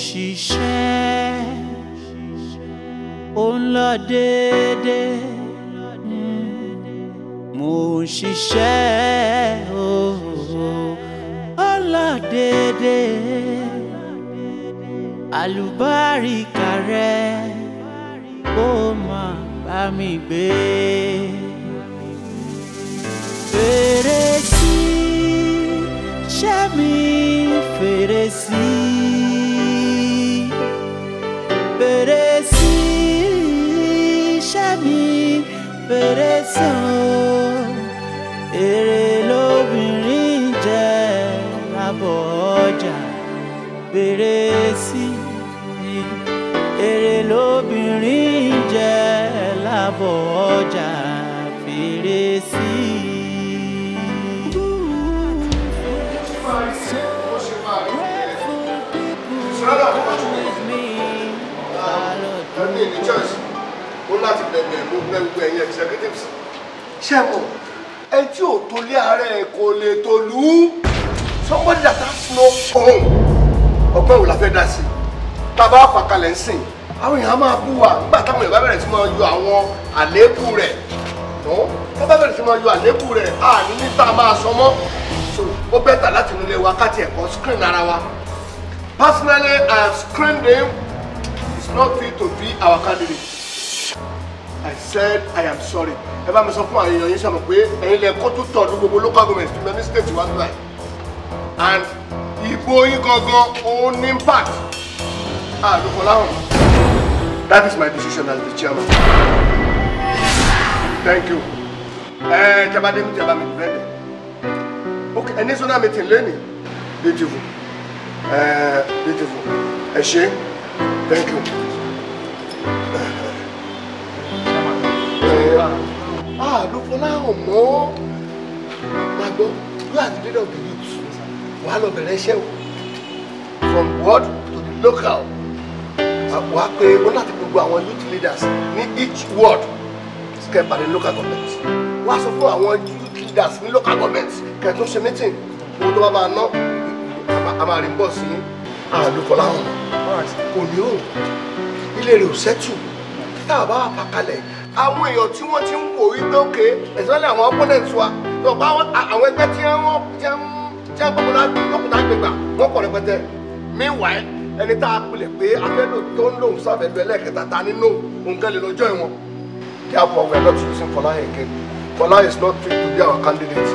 ṣiṣẹ́ ó ń lọ déédé mo ṣiṣẹ́ ó ń lọ déédé àlùbáríkà rẹ kó má bá mi gbé fèrè sí ṣẹ́ mi fèrè sí. Fèrèsé ṣẹ́mi fèrèsé o èrè lóbìnrin jẹ́ lábọ̀ ọjà fèrèsé èrè lóbìnrin jẹ́ lábọ̀ ọjà fèrèsé. ní ní church ó láti bẹ̀bẹ̀ mo bẹ̀ gbogbo ẹ̀yin executives ṣé mo ẹ tí ò tó lé ààrẹ kò lè tó lù ú somebody that has no home ọgbọ́n wò la fẹ́ dá sí tàbá àpàkalẹ̀ ń sìn àwọn èèyàn máa bú wa nígbà táwọn èèyàn bá bẹ̀rẹ̀ sí máa yọ àwọn àléébù rẹ̀ wọ́n bá bẹ̀rẹ̀ sí máa yọ àléébù rẹ̀ àní ní tá a máa sọ mọ́ so ó bẹ́tà láti nílé wa ká tiẹ̀ kọ́ screen ara wa personally I have screened him. Not fit to be our candidate. I said I am sorry. Ẹ bá mi sọ fún àwọn èèyàn yín ṣàmọ̀ pé ẹ̀yin lẹ kó tó tọ̀ ní gbogbo local government to many states wá nílá and ìbò yín gangan ó ní impact. Lọ́kọ̀ọ́láhùn. That is my decision as the chairman. Thank you. Jabade mi jaba mi bẹ́ẹ̀ okay a national meeting lẹ́nìí beautiful beautiful ẹ ṣé. Thank you. Look for now, more. Magbo, you are the leader of the youth. One of the nation, from ward to the local. One of the youth leaders in each ward is kept by the local government. One of our youth leaders in local governments can do some meeting. Who do I know? I'm a reimbursing. Look for now. Kò ní o ilé rẹ̀ ò sẹ́tù tá a bá wà pàkalẹ̀ àwọn èèyàn tí wọ́n ti ń wò wípé òkè especially àwọn opponents wa lọ́pọ̀ àwọn ẹgbẹ́ tí wọ́n jẹ́ gbogbo lọ́kùnrin àgbègbà wọ́n pọ̀ rẹpẹtẹ meanwhile ẹni tá a pilẹ̀ pé afẹ́lò tó ń lòun sáfẹ́lú ẹlẹ́kẹta ta nínú nǹkan lè lọ́jọ́ ìwọ̀n therefore we are not using Fola again. Fola is not fit to be our candidate.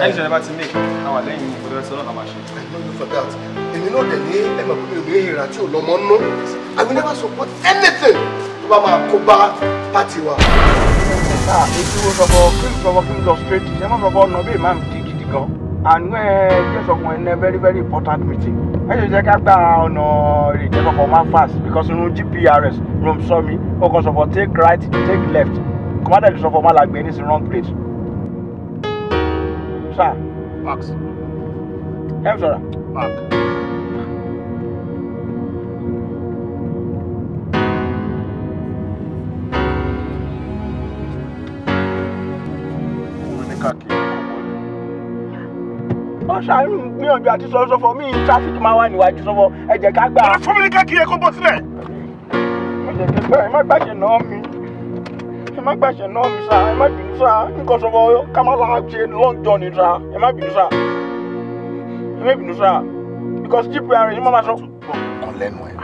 Ẹni ṣe never to make our lẹ́yìn ìfọdọ́ ẹ̀sọ́ náà máa ṣe. I know you for that. Èmi náà dẹ̀ ní ẹ̀mọ̀ pé mi ò ní ìhìnrà tí ò lọ́mọ nú. I will never support anything tó bá máa kó bá pàtì wa. Ètò ìsọ̀bọ̀ kí n lọ straight ṣe máa sọ̀bọ̀ ọ̀nà bí ìmáàmù di gidi gan. Àánú ẹ̀ jẹ́ sọ̀kùn ẹ̀ ní very very important meeting. Ẹ ṣe jẹ́ ká gba ọ̀nà ìrìnjẹ́ sọ̀kùn máa fast because inú GPRS room sọ mi ó kàn sọ̀kùn take right take left. Commander the sọ̀kùn máa la gbé ní sí wrong place. Sir. Max. I'm sorry. Mark. Ṣàánú gbìyànjú àti sọ́sọ́fọ́ mi tráfíkì máa wà níwájú sọ́fọ́ ẹ jẹ́ ká gbà. Ọ̀rẹ́ fún mi ní káàkiri ẹ̀kọ́ bọ́ sílẹ̀. Ẹ má gbàṣẹ náà mi. Ẹ má gbàṣẹ náà mi sá. Ẹ má bínú sá. Nǹkan sọ́fọ́ ká má la ṣe long journey sá. Ẹ má bínú sá. Ẹ má bínú sá. Because GPR yìí máa sọ. Kàn lẹ́nu ẹ̀.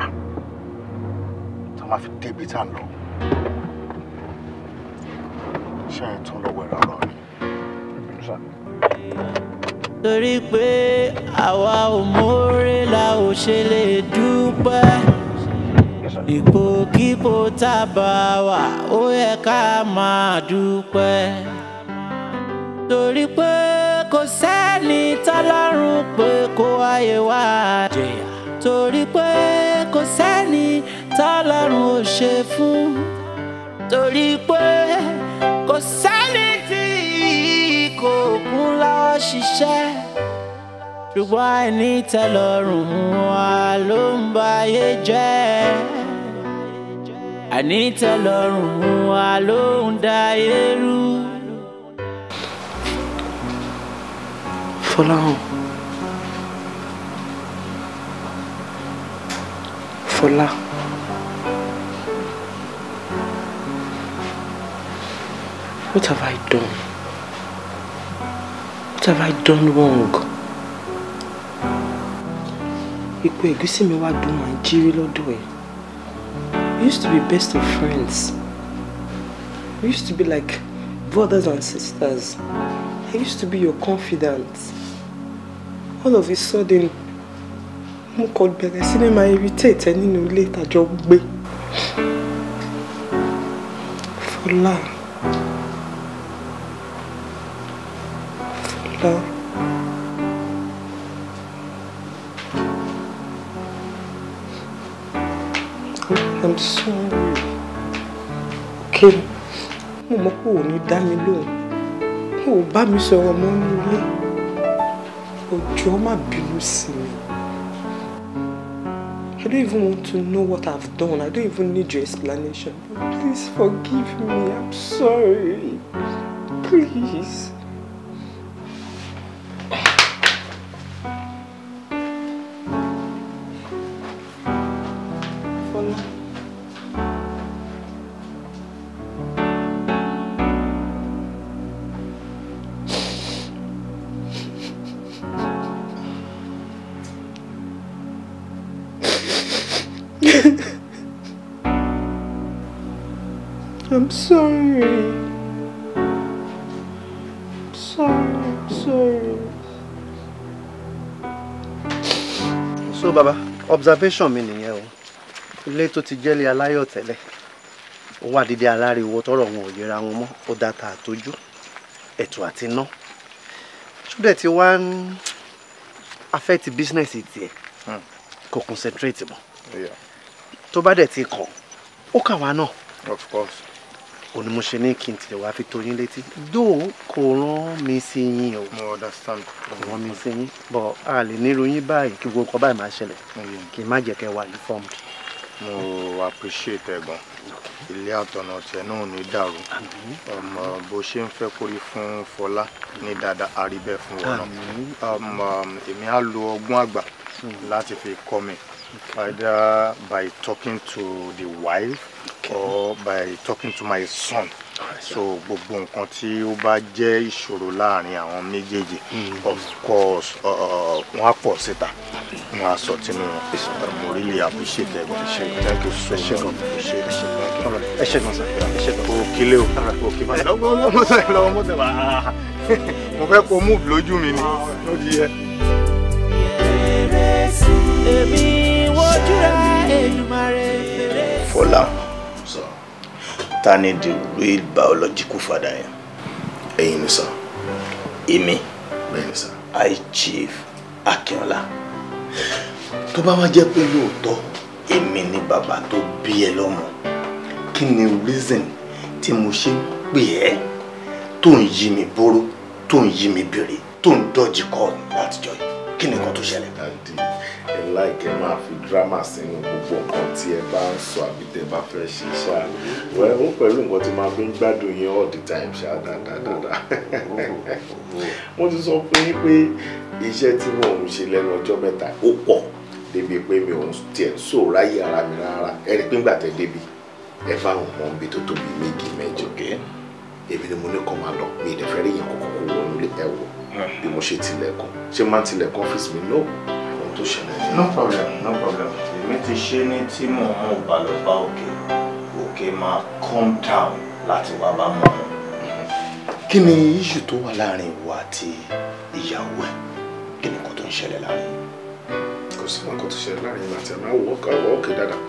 Tá a máa fi débi tá a lọ. Ṣé ẹ̀ tún lọ́wọ́ ẹ̀rọ ọ̀rọ̀ ni? Ẹ bínú sá. Torí pé àwa ò mórè la ò ṣe lè dúpẹ́ ipòkípò tá a bá wà ó yẹ ká máa dúpẹ́ torí pé kò sẹ́ni tọ́lọ́run pé kó ayé wá jẹ̀yà torí pé kò sẹ́ni tọ́lọ́run ò ṣe fún torí pé kò sẹ́ni tí kò kún lọ́wọ́ ṣiṣẹ́ ṣùgbọ́n àìní tẹ́lọ́rùn wa ló ń ba ayé jẹ́ àìní tẹ́lọ́rùn wa ló ń da ayé rú. Fọláhàn Fola. What have I done? What have I done wrong? Ipò ẹ̀gúsí mi wá dùn máa ń jírí lọ́dọ̀ ẹ̀. We used to be best of friends. We used to be like brothers and sisters. I used to be your confidant. All of a sudden, mo kàn bẹ̀rẹ̀ sí ní máa irritate ẹ nínú ilé ìtàjọ gbé. Fola. Fola. I'm sorry. Okay. Mo mọ̀ pé ò ní dá mi lóhùn. Ó bá mi sọ̀rọ̀ mọ́ ní ilé. Òjò má bínú sí mi. I don't even want to know what I've done. I don't even need your explanation. But please forgive me. I'm sorry. Please. I'm sorry. I'm sorry. I'm sorry. So, Baba, observation mi nìyẹn o. Ilé tó ti jẹ́lé aláyọ̀ tẹ́lẹ̀. Ó wà dídí aláriwo tọ́rọ̀ wọn ò yẹra wọn mọ́. Ó dáta àtójú. Ẹ̀tù àti iná. Ṣúdẹ̀ tí wá ń affect business tiẹ̀. Kò concentrate mọ́. Tó bá dẹ̀ ti kàn, ó kà wá náà. Of course. Òní mo ṣe ní kí n tilẹ̀ wá fi tó yín létí. Dóò kò rán mi sí yín o. Mo understand. Kò rán mi sí yín. But a lè nírú yín báyìí kí gbogbo nǹkan báyìí máa ṣẹlẹ̀. Kì í má jẹ́ kẹ́ wà informed. Mo appreciate ẹ gan. Ilé àtọ̀nà tiẹ̀ náà ò ní dàrú. Bó ṣe ń fẹ́ kórí fún Fọlá ní dáadáa àríbẹ̀ fún wọn náà. Èmi á lo ọgbọ́n àgbà láti fi kọ́ mi. Either by talking to the wife or by talking to my son. So gbogbo nǹkan tí ó bá jẹ́ ìṣòro láàrin àwọn méjèèjì, of course, wọ́n á pọ̀ síta. Wọ́n á sọ tinú wọn. Mo really appreciate it. Thank you so much. Ẹ ṣé gan sir. Ẹ ṣé gan. O kílé o. O kí ma. Lọ́wọ́ mọ́tò wá. Mo fẹ́ kó move lójú mi ni. Ó di yẹ. Fola, ta ni the real biological father yẹn? Ẹ̀yin ni sir. Èmi. Bẹ́ẹ̀ni sir. I Chief Akínọlá. Tó bá wá jẹ́ pé lóòótọ́ èmi ni bàbá tó bí ẹ lọ́mọ, kí ni reason tí mo ṣe ń pè ẹ́ tó ń yí mi bóró, tó ń yí mi bèrè, tó ń dọ́jì kọ́ látijọ́ yìí? Kí ni nǹkan tó ṣẹlẹ̀? Dadi, ẹ láìkẹ́ máa fi drama sínú gbogbo nǹkan tí ẹ bá ń sọ àbí tẹ bá fẹ́ ṣe ṣá. Wẹ́ ó pẹ̀lú nǹkan tí máa fi ń gbádùn yín all the time ṣá dáadáa. Mo ti sọ fún yín pé iṣẹ́ tí mò ń ṣe lẹ́nu ọjọ́ mẹ́ta ó pọ̀ débi pé mi ò tiẹ̀ sọ ráyè ara mi rárá. Ẹ rí pé ńgbà tẹ débi ẹ bá àwọn ọmọ ibi tó tóbi méjì mẹ́jọ kẹ́. Èmi ni mo ní kọ́ máa lọ, mi ì dẹ̀ fẹ́ rí yẹn kọ́kọ́ kó wọnú ilé ẹ wò bí mo ṣe tilẹ̀kùn. Ṣé máa ń tilẹ̀kùn ọ́fíìsì mi? No. Ohun tó ṣẹlẹ̀ ni. No problem, no problem. Èmi ti ṣe ní tí mò ń bá lọ bá òkè máa calm down láti wá bá mọ́. Kí ni issue tó wà láàrin ìwọ àti ìyàwó ẹ̀? Kí ni nǹkan tó ń ṣẹlẹ̀ láàrin? Kò sí nǹkan tó ṣẹlẹ̀ láàrin ìgbà tí a máa wọ́ ọ̀kẹ́ dáadáa.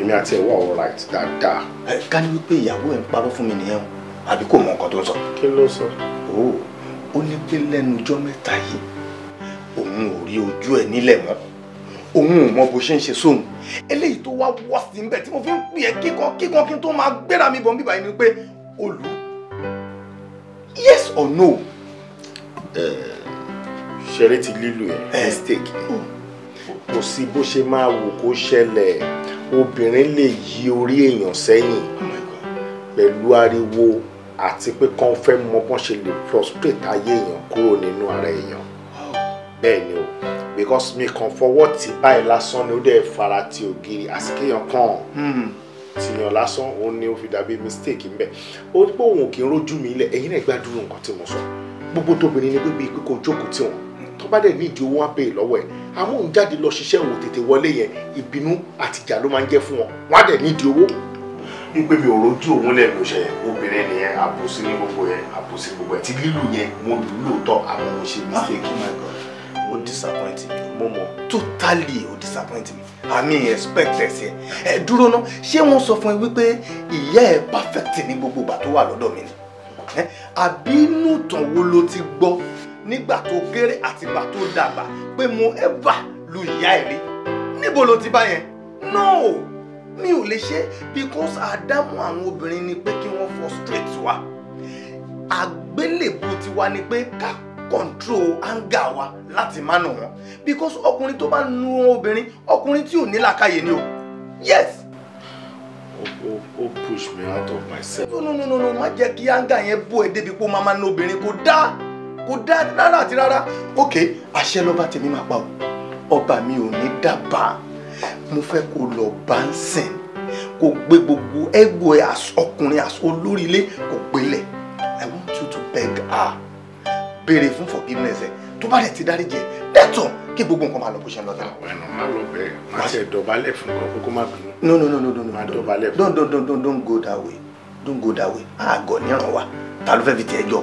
Èmi àti ẹ̀ wà all right dáadáa. Ká ní wípé ìyàwó ẹ̀ ń parọ́ fún mi nìyẹn o, àbí kò mọ nǹkan tó ń sọ? Kí ló sọ? Ó ní pé lẹ́nu ọjọ́ mẹ́ta yìí òun ò rí ojú ẹ̀ nílẹ̀ mọ́, òun ò mọ bó ṣe ń ṣe sóhun. Eléyìí tó wá wọ́ sí ń bẹ̀ tí mo fi ń pè ẹ́ kíkan kí n tó máa gbéra mi bọ̀ ń bíbá yìí ni pé olú. Yes or no? Ṣeré ti lílù ẹ̀ mistake ni. Kò sí bó ṣe máa wò kó ṣẹlẹ̀. Obìnrin lè yí orí èèyàn sẹ́yìn pẹ̀lú ariwo àti pé kán fẹ́ mọ bọ́n ṣe lè frustrate ayé èèyàn kúrò nínú ara èèyàn. Bẹ́ẹ̀ ni o, because mi kàn fọwọ́ tì báyìí lásán ni ó dẹ̀ fara ti ògiri àsìkéyàn kan tìyàn lásán òun ni ó fi dàbí mistake ńbẹ ó pé òun kì í rójú mi ilẹ̀ ẹ̀yin náà gbádùn nǹkan tí mo sọ gbogbo tóbìnrin ni bíbí pé kò jókòó tí wọn tó bá dẹ̀ nídìí owó wọn bèè lọ́wọ́ ẹ̀ àmọ́ òun jáde lọ ṣiṣẹ́ òun tètè wọlé yẹn ìbínú àtìjà ló máa ń jẹ́ fún wọn wọn á dẹ̀ nídìí owó wípé mi ò rójú òun lẹ́nu ṣe obìnrin nìyẹn àbòsí ní gbogbo yẹn àbòsí gbogbo ẹ̀ tí lílù yẹn mo lù lóòótọ́ àmọ́ mo ṣe mistake. ó disappoint me mo totally ó disappoint me àmì expect ẹ ẹ dúró ná ṣé wọ́n sọ fún ẹ wípé ìyá ẹ perfect ní gbogbo ìgbà tó wà lọ́dọ̀ mi ni àbí inú tàn wo ló ti gbọ́ nígbà tó kéré àti ìgbà tó dàgbà pé mo ever lu ìyá ẹ rí níbo ló ti bá yẹn no mi ò lè ṣe because àdámọ̀ àwọn obìnrin ni pé kí wọ́n frustrate wa àgbélébùú tiwa ni pé ká control anger wa láti má nà wọn because ọkùnrin tó bá nu obìnrin ọkùnrin tí ò ní làákàyè ni o yes. ó push me out of myself. no má jẹ́ kí anger yẹn bó ẹ débi pé ó máa ná obìnrin kò dá rárá àti rárá. ok àṣẹ lọ́ba tèmi máa pa o ọba mi ò ní dábàá mo fẹ́ kó lọ bá ń sìn kó gbé gbogbo ẹgbò ẹ ọkùnrin olórí ilé kó gbélé I want you to beg her béèrè fún forgiveness ẹ tó bá dẹ̀ ti dárí jẹ dẹ́tọ̀ kí gbogbo nǹkan máa lọ bó ṣe ń lọ tẹ́lẹ̀. àwọn ẹnu máa lọ bẹ́ẹ̀ máa ṣe dọ̀bálẹ̀ fún kan kókó má bínú. no máa dọ̀bálẹ̀ fún. don't go that way don't go that way àgọ́ níran wa ta ló fẹ́ fi tiẹ̀ jọ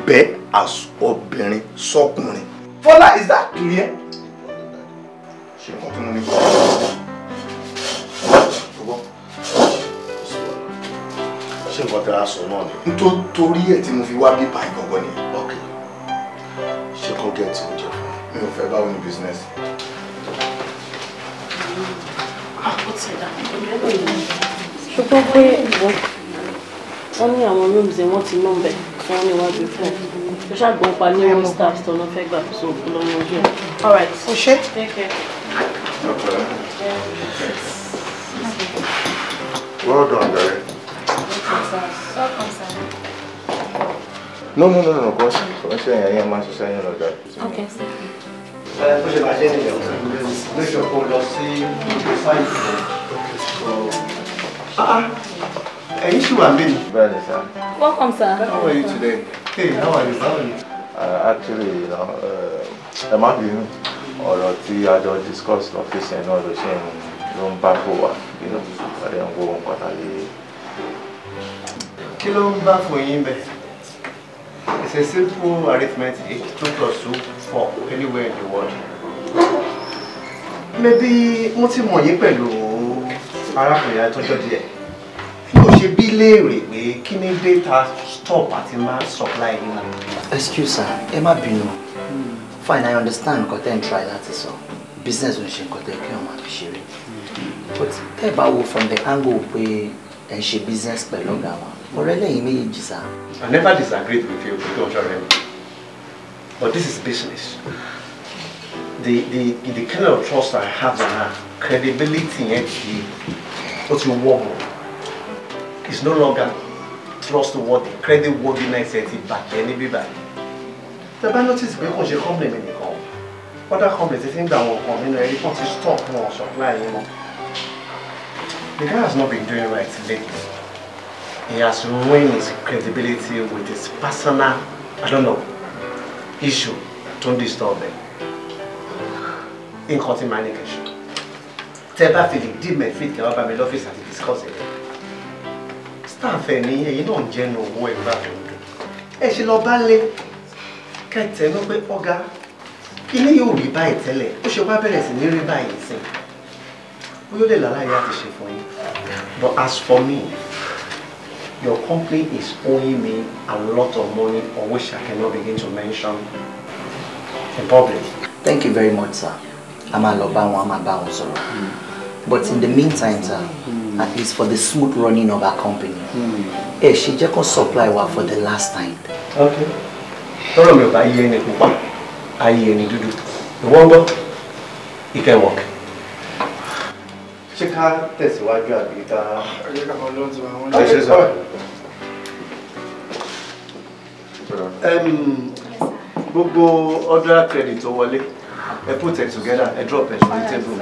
bẹ́ẹ̀ as obìnrin sọkùnrin. Fọlá is that clear? ṣe nǹkan tó mú ní kọ́ ṣé nǹkan tẹ́ a sọ náà ni. nítorí ẹ̀ tí mo fi wá bíbá ìgbọ̀ngàn ni. ok ṣé kò gẹ̀ẹ́tì oúnjẹ fún mi. mi ò fẹ́ báwo ní business. ṣùgbọ́n pé wọ́n ní àwọn rooms ẹ̀ wọ́n ti mọ̀ bẹ̀ tí wọ́n níwájú fún ẹ ṣàgbọ́n pa ní room staff tó náà fẹ́ gbà so lọ́nà ojú ẹ̀. all right. o ṣe. take care. well done Gary. no kò ṣe yẹn máa ṣiṣẹ́ yẹn lọ́jà. okay sir. bó ṣe máa ṣe nìyẹn make sure kó lọ sí sáìtì ẹ̀yin ṣì wà mí. bẹ́ẹ̀ ni sir. welcome sir. How are you today? Hey, how are you? Actually, ẹ má bínú ọ̀rọ̀ tí a jọ discuss lọ́fíìsì ẹ̀ náà ló ń bá fò wá ọ̀rẹ́ ń wo nǹkan tàbí. Kí ló ń bá fún yín bẹ́ẹ̀? It's a simple arithmetic 2 + 2 4 anywhere in the world. Maybe mo ti mọ̀ yín pẹ̀lú arákùnrin àtọ́jọ́ díẹ̀. Mi ò ṣe bí léèrè pé kí ni data stop àti máa supply yín náà. Excuse sir, ẹ má bínú. Fine, I understand nǹkan tẹ́ ń try láti sọ. Business ò ń ṣe nǹkan tẹ́ kí wọ́n máa fi ṣeré. But tẹ́ bá wo from the angle pé ẹ ń ṣe business pẹ̀lú ọ̀gá wa, ọ̀rẹ́ lẹ́yìn méjèèjì sá. I never disagreed with you, but this is business. The kind of trust I have in her, credibility and what you want is no longer trustworthy, creditworthiness back anybody. The bad notice because you come in other companies think that one come in and report to stop more supply. The guy has not been doing right lately. He has ruined his credibility with his personal, I don't know, issue. Don't disturb him. In content communication. Teba feeling deep and fit can have my office and discuss it. Staff any you don't general wo e ba e se lo ba le ke te no pe oga kini yo ri bai tele o se wa bẹ̀rẹ̀ sí ní rí bai nsin o yo le la ya ti ṣe fún yín. But as for me, your company is owing me a lot of money on which I cannot begin to mention in public. Thank you very much, sir. I'm a lọ bá wọn, I'm a bá wọn sọ̀rọ̀. But in the meantime, sir, at least for the smooth running of our company, she just can supply wa for the last time. Okay. Tọ́rọ̀ mi ò bá yé ẹni pupa, ayé ẹni dúdú. Ìwọ́n gbọ́, it can work. Ṣé ká tẹ̀síwájú àbí ká? Ṣé sọ? Gbogbo order credit tó wọlé, put it together, drop it on the table.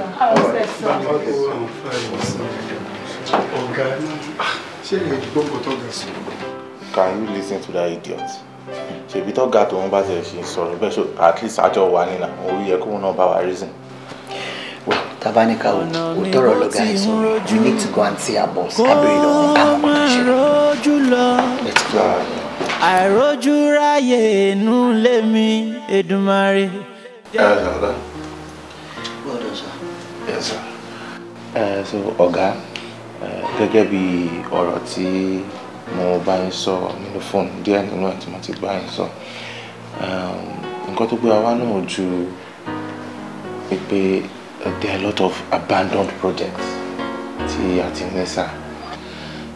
Can you listen to that idiot? She be talk got on bad she sorry, but at least I just one in a we come on about reason. Well, Tabanika, we need to go and see our boss. Let's go. I roju ráyè nu lé mi Èdùmàrè. Well done, sir. Yes, sir. So, Ọ̀gá, gẹ́gẹ́ bí ọ̀rọ̀ tí mo bá yín sọ nínú fóònù díẹ̀ nínú ẹ̀ tí mo ti bá yín sọ. Nǹkan tó gbé wa náà ju pé there are a lot of abandoned projects tí a ti ní, sir.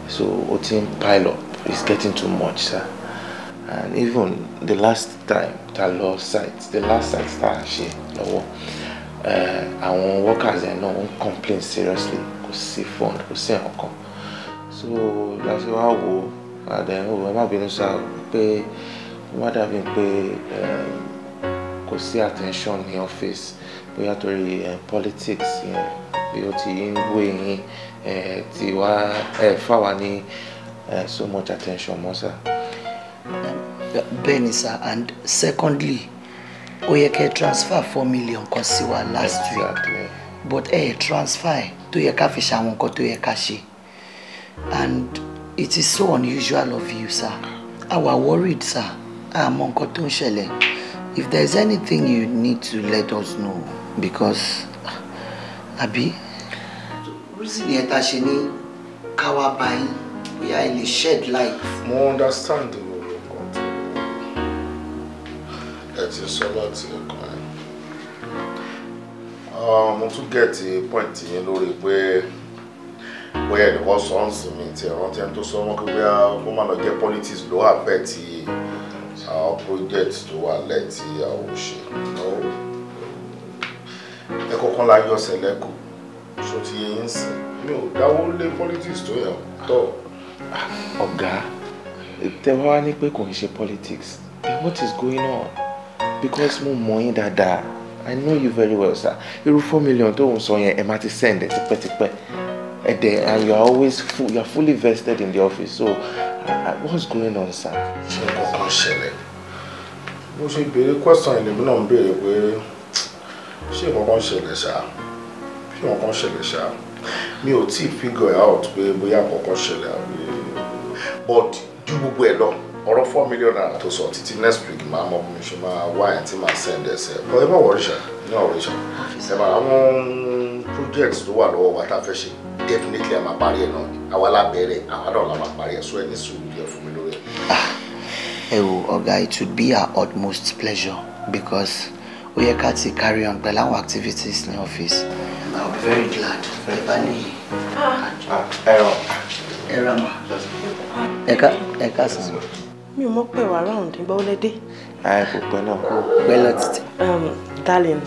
So, o ti ń pile up. It's getting too much, sir. And even the last time that lost site, the last site that she our workers are not complain seriously, kò sí fund, kò sí nǹkan. So that's why we then we might be pé what have been pé kò sí attention in office, bóyá torí politics bí ó ti ń wé yín tí wá fáwa ní so much attention more, sir. Benny, sir, and secondly, we can transfer 4 million konsiwa last week. But transfer to your cafe shamonko to your kashi. And it is so unusual of you, sir. I was worried, sir. If there's anything you need to let us know, because Abi, reason yetashini kawabai, we are in the shed light. More understandable. That is a lot to I want to get a point in where the was on me, I want to so much where woman get politics low affect our projects to let our shit. No, the cocoon like your select so no, that won't leave politics to him. Oga, if there were any politics, then what is going on? Because more money that I know you very well, sir. You 4 million to so you might send it and you are always full, you are fully vested in the office. So what's going on, sir? Mo ṣe béèrè question ile bi na n béèrè pé ṣé nǹkan kan ṣẹlẹ̀ ṣá. Ṣé nǹkan kan ṣẹlẹ̀ ṣá. Mi ò tí figure out pé bóyá nǹkan kan ṣẹlẹ̀ àbí but ju gbogbo ẹ̀ lọ. Ọ̀rọ̀ 4 million naira tó sọ títí next week máa mọ̀ bí mo ṣe máa wá ẹ̀ tí máa send ẹsẹ̀. But ẹ má worry ṣá, ní ọ̀rọ̀ ìṣá. Ẹ máa àwọn projects tó wà lọ́wọ́ wa tá fẹ́ ṣe definitely a máa parí ẹ̀ náà ni. Àwa la bẹ̀rẹ̀, àwa náà la máa parí ẹ̀ so ẹni sùúrù díẹ̀ fún mi lórí ẹ̀. Oga, it would be our utmost pleasure because we are going to carry on with our activities in the office. And I'll be very glad. Eka, sir. Mi ò mọ̀ pé wà round nígbà ó lè dé. Kò pẹ́ náà. Darling,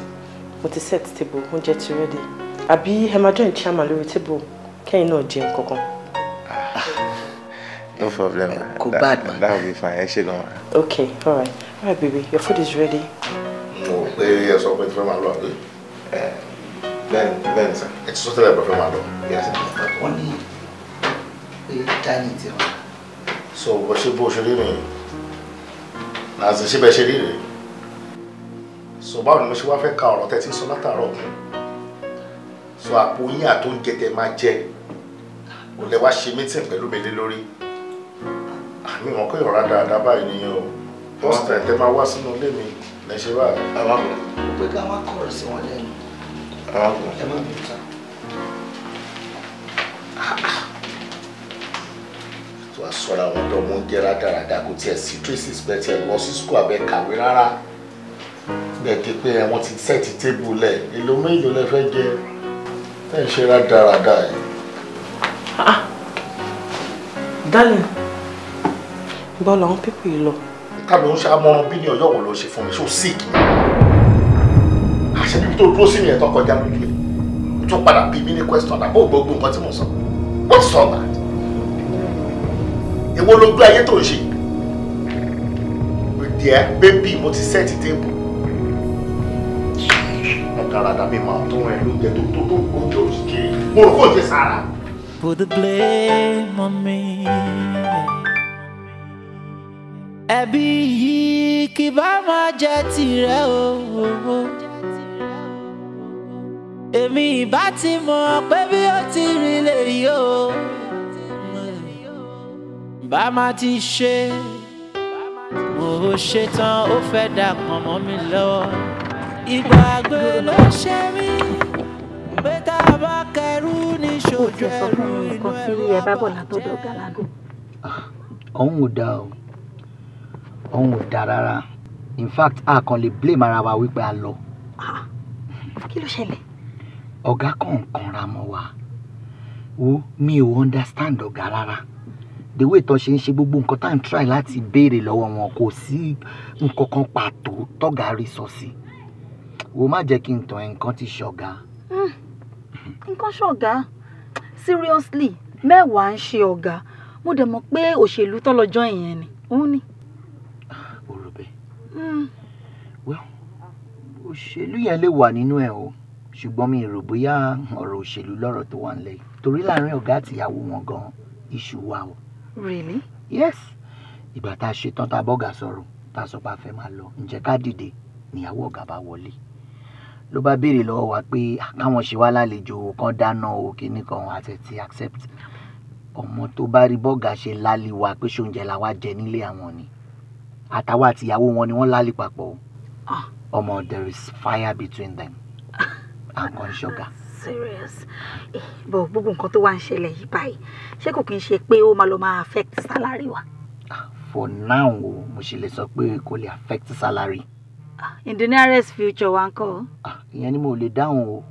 mo ti set table, oúnjẹ ti ready. Àbí ẹ máa join chairman lórí table kẹ́yìn náà jẹun kankan. No problem. Bad, man. That will be fine. Okay, all right, baby. Your food is ready. No, yes, I'll put it from my lord. Ben, sir. It's totally a from my lord. Yes, sir. But only tiny thing. So, what she bush reading? As the ship she reading. So, about the machine for car or 13 sonata rock. So, I put you at don't get a magic. Will never she meets him, Peru Lori. I mean, okay, or rather, by you. First time, the man wasn't no limit. Then she was. I love it. We got my chorus one day. So, I saw that one to Mungera that could tell Citrus better. Was his school about Cabrera? They pay and want to set the table there. Illumine the left again. Then she rather die. Darling, but long people you love. Come on, I'm on opinion. You're going to for me. So sick. I said, you don't close me and talk about it. You talk about a mini question. What's all that? You will look like it to she. Dear baby, what is set the table? rádaràda mi máa tún ẹ lóúnjẹ tó oúnjẹ òṣìṣẹ́ mo rò kó jẹ sára. Put the blame on me. Ẹ̀bi yìí kì bá máa jẹ́ tirẹ̀ o. Èmi ìbá ti mọ̀ pé bí ó ti rí lèyí o. Bá má ti ṣe, mo ṣe tán ó fẹ́ dàpọ̀ mọ́ mi lọ́wọ́. Ìgbàgbé ló ṣe mí pé tá a bá kẹrù ní ṣojú ẹrù inú ẹrù àbàjẹ́. Ọ̀hún ò dáa o, ọ̀hún ò dáa rárá. In fact, a kàn lè blame ara wa wípé a lọ. Kí ló ṣẹlẹ̀? Ọ̀gá kọ̀ọ̀kan ra mọ́ wa. Wo mi ò understand ọ̀gá rárá. The way tó ṣe ń ṣe gbogbo nǹkan tá à ń try láti béèrè lọ́wọ́ wọn kò sí nǹkan kan pàtó tọ́gà rí sọ sí. Wo má jẹ́ kí n tàn ẹ́ nǹkan ti ṣọ̀gá. Nǹkan ṣọ̀gá? Seriously, mẹ́wàá ń ṣe ọ̀gá. Mo dẹ̀ mọ̀ pé òṣèlú tọ́lọ́jọ́ ìyẹn ni. Òun ni. Orúbẹ. Well, òṣèlú yẹn lè wà nínú ẹ̀ o. Ṣùgbọ́n mi rò bóyá ọ̀rọ̀ òṣèlú lọ́rọ̀ tó wà nílẹ̀. Torí láàrin ọ̀gá àti ìyàwó wọn gan issue wà o. Really? Yes. Ìgbà tá a ṣe tán tá a bọ́gà sọ̀rọ̀ tá a sọ pé a fẹ́ máa lọ. Ǹjẹ́ ká dìde níyàwó ọ̀gá bá wọlé. Ló bá béèrè lọ́wọ́ wa pé káwọn ṣe wá lálejò kan dáná o kíní kan àti ti accept. Ọmọ tó bá rí bọ́gà ṣe lálẹ́ wa pé ṣóúnjẹ la wá jẹ nílé àwọn ni. Àtàwọn àti ìyàwó wọn ni wọ́n lálẹ́ papọ̀ o. Ọmọ there is fire between them. Àǹkan ṣọ̀gá. Serious. Bọ̀ gbogbo nǹkan tó wá ń ṣẹlẹ̀ yìí báyìí ṣé kò kí n ṣe pé ó máa lọ máa affect salary wa? For now o mo ṣe lè sọ pé kò lè affect salary. In the nearest future wa ńkọ́? Ìyẹn ni mo lè dáhùn o.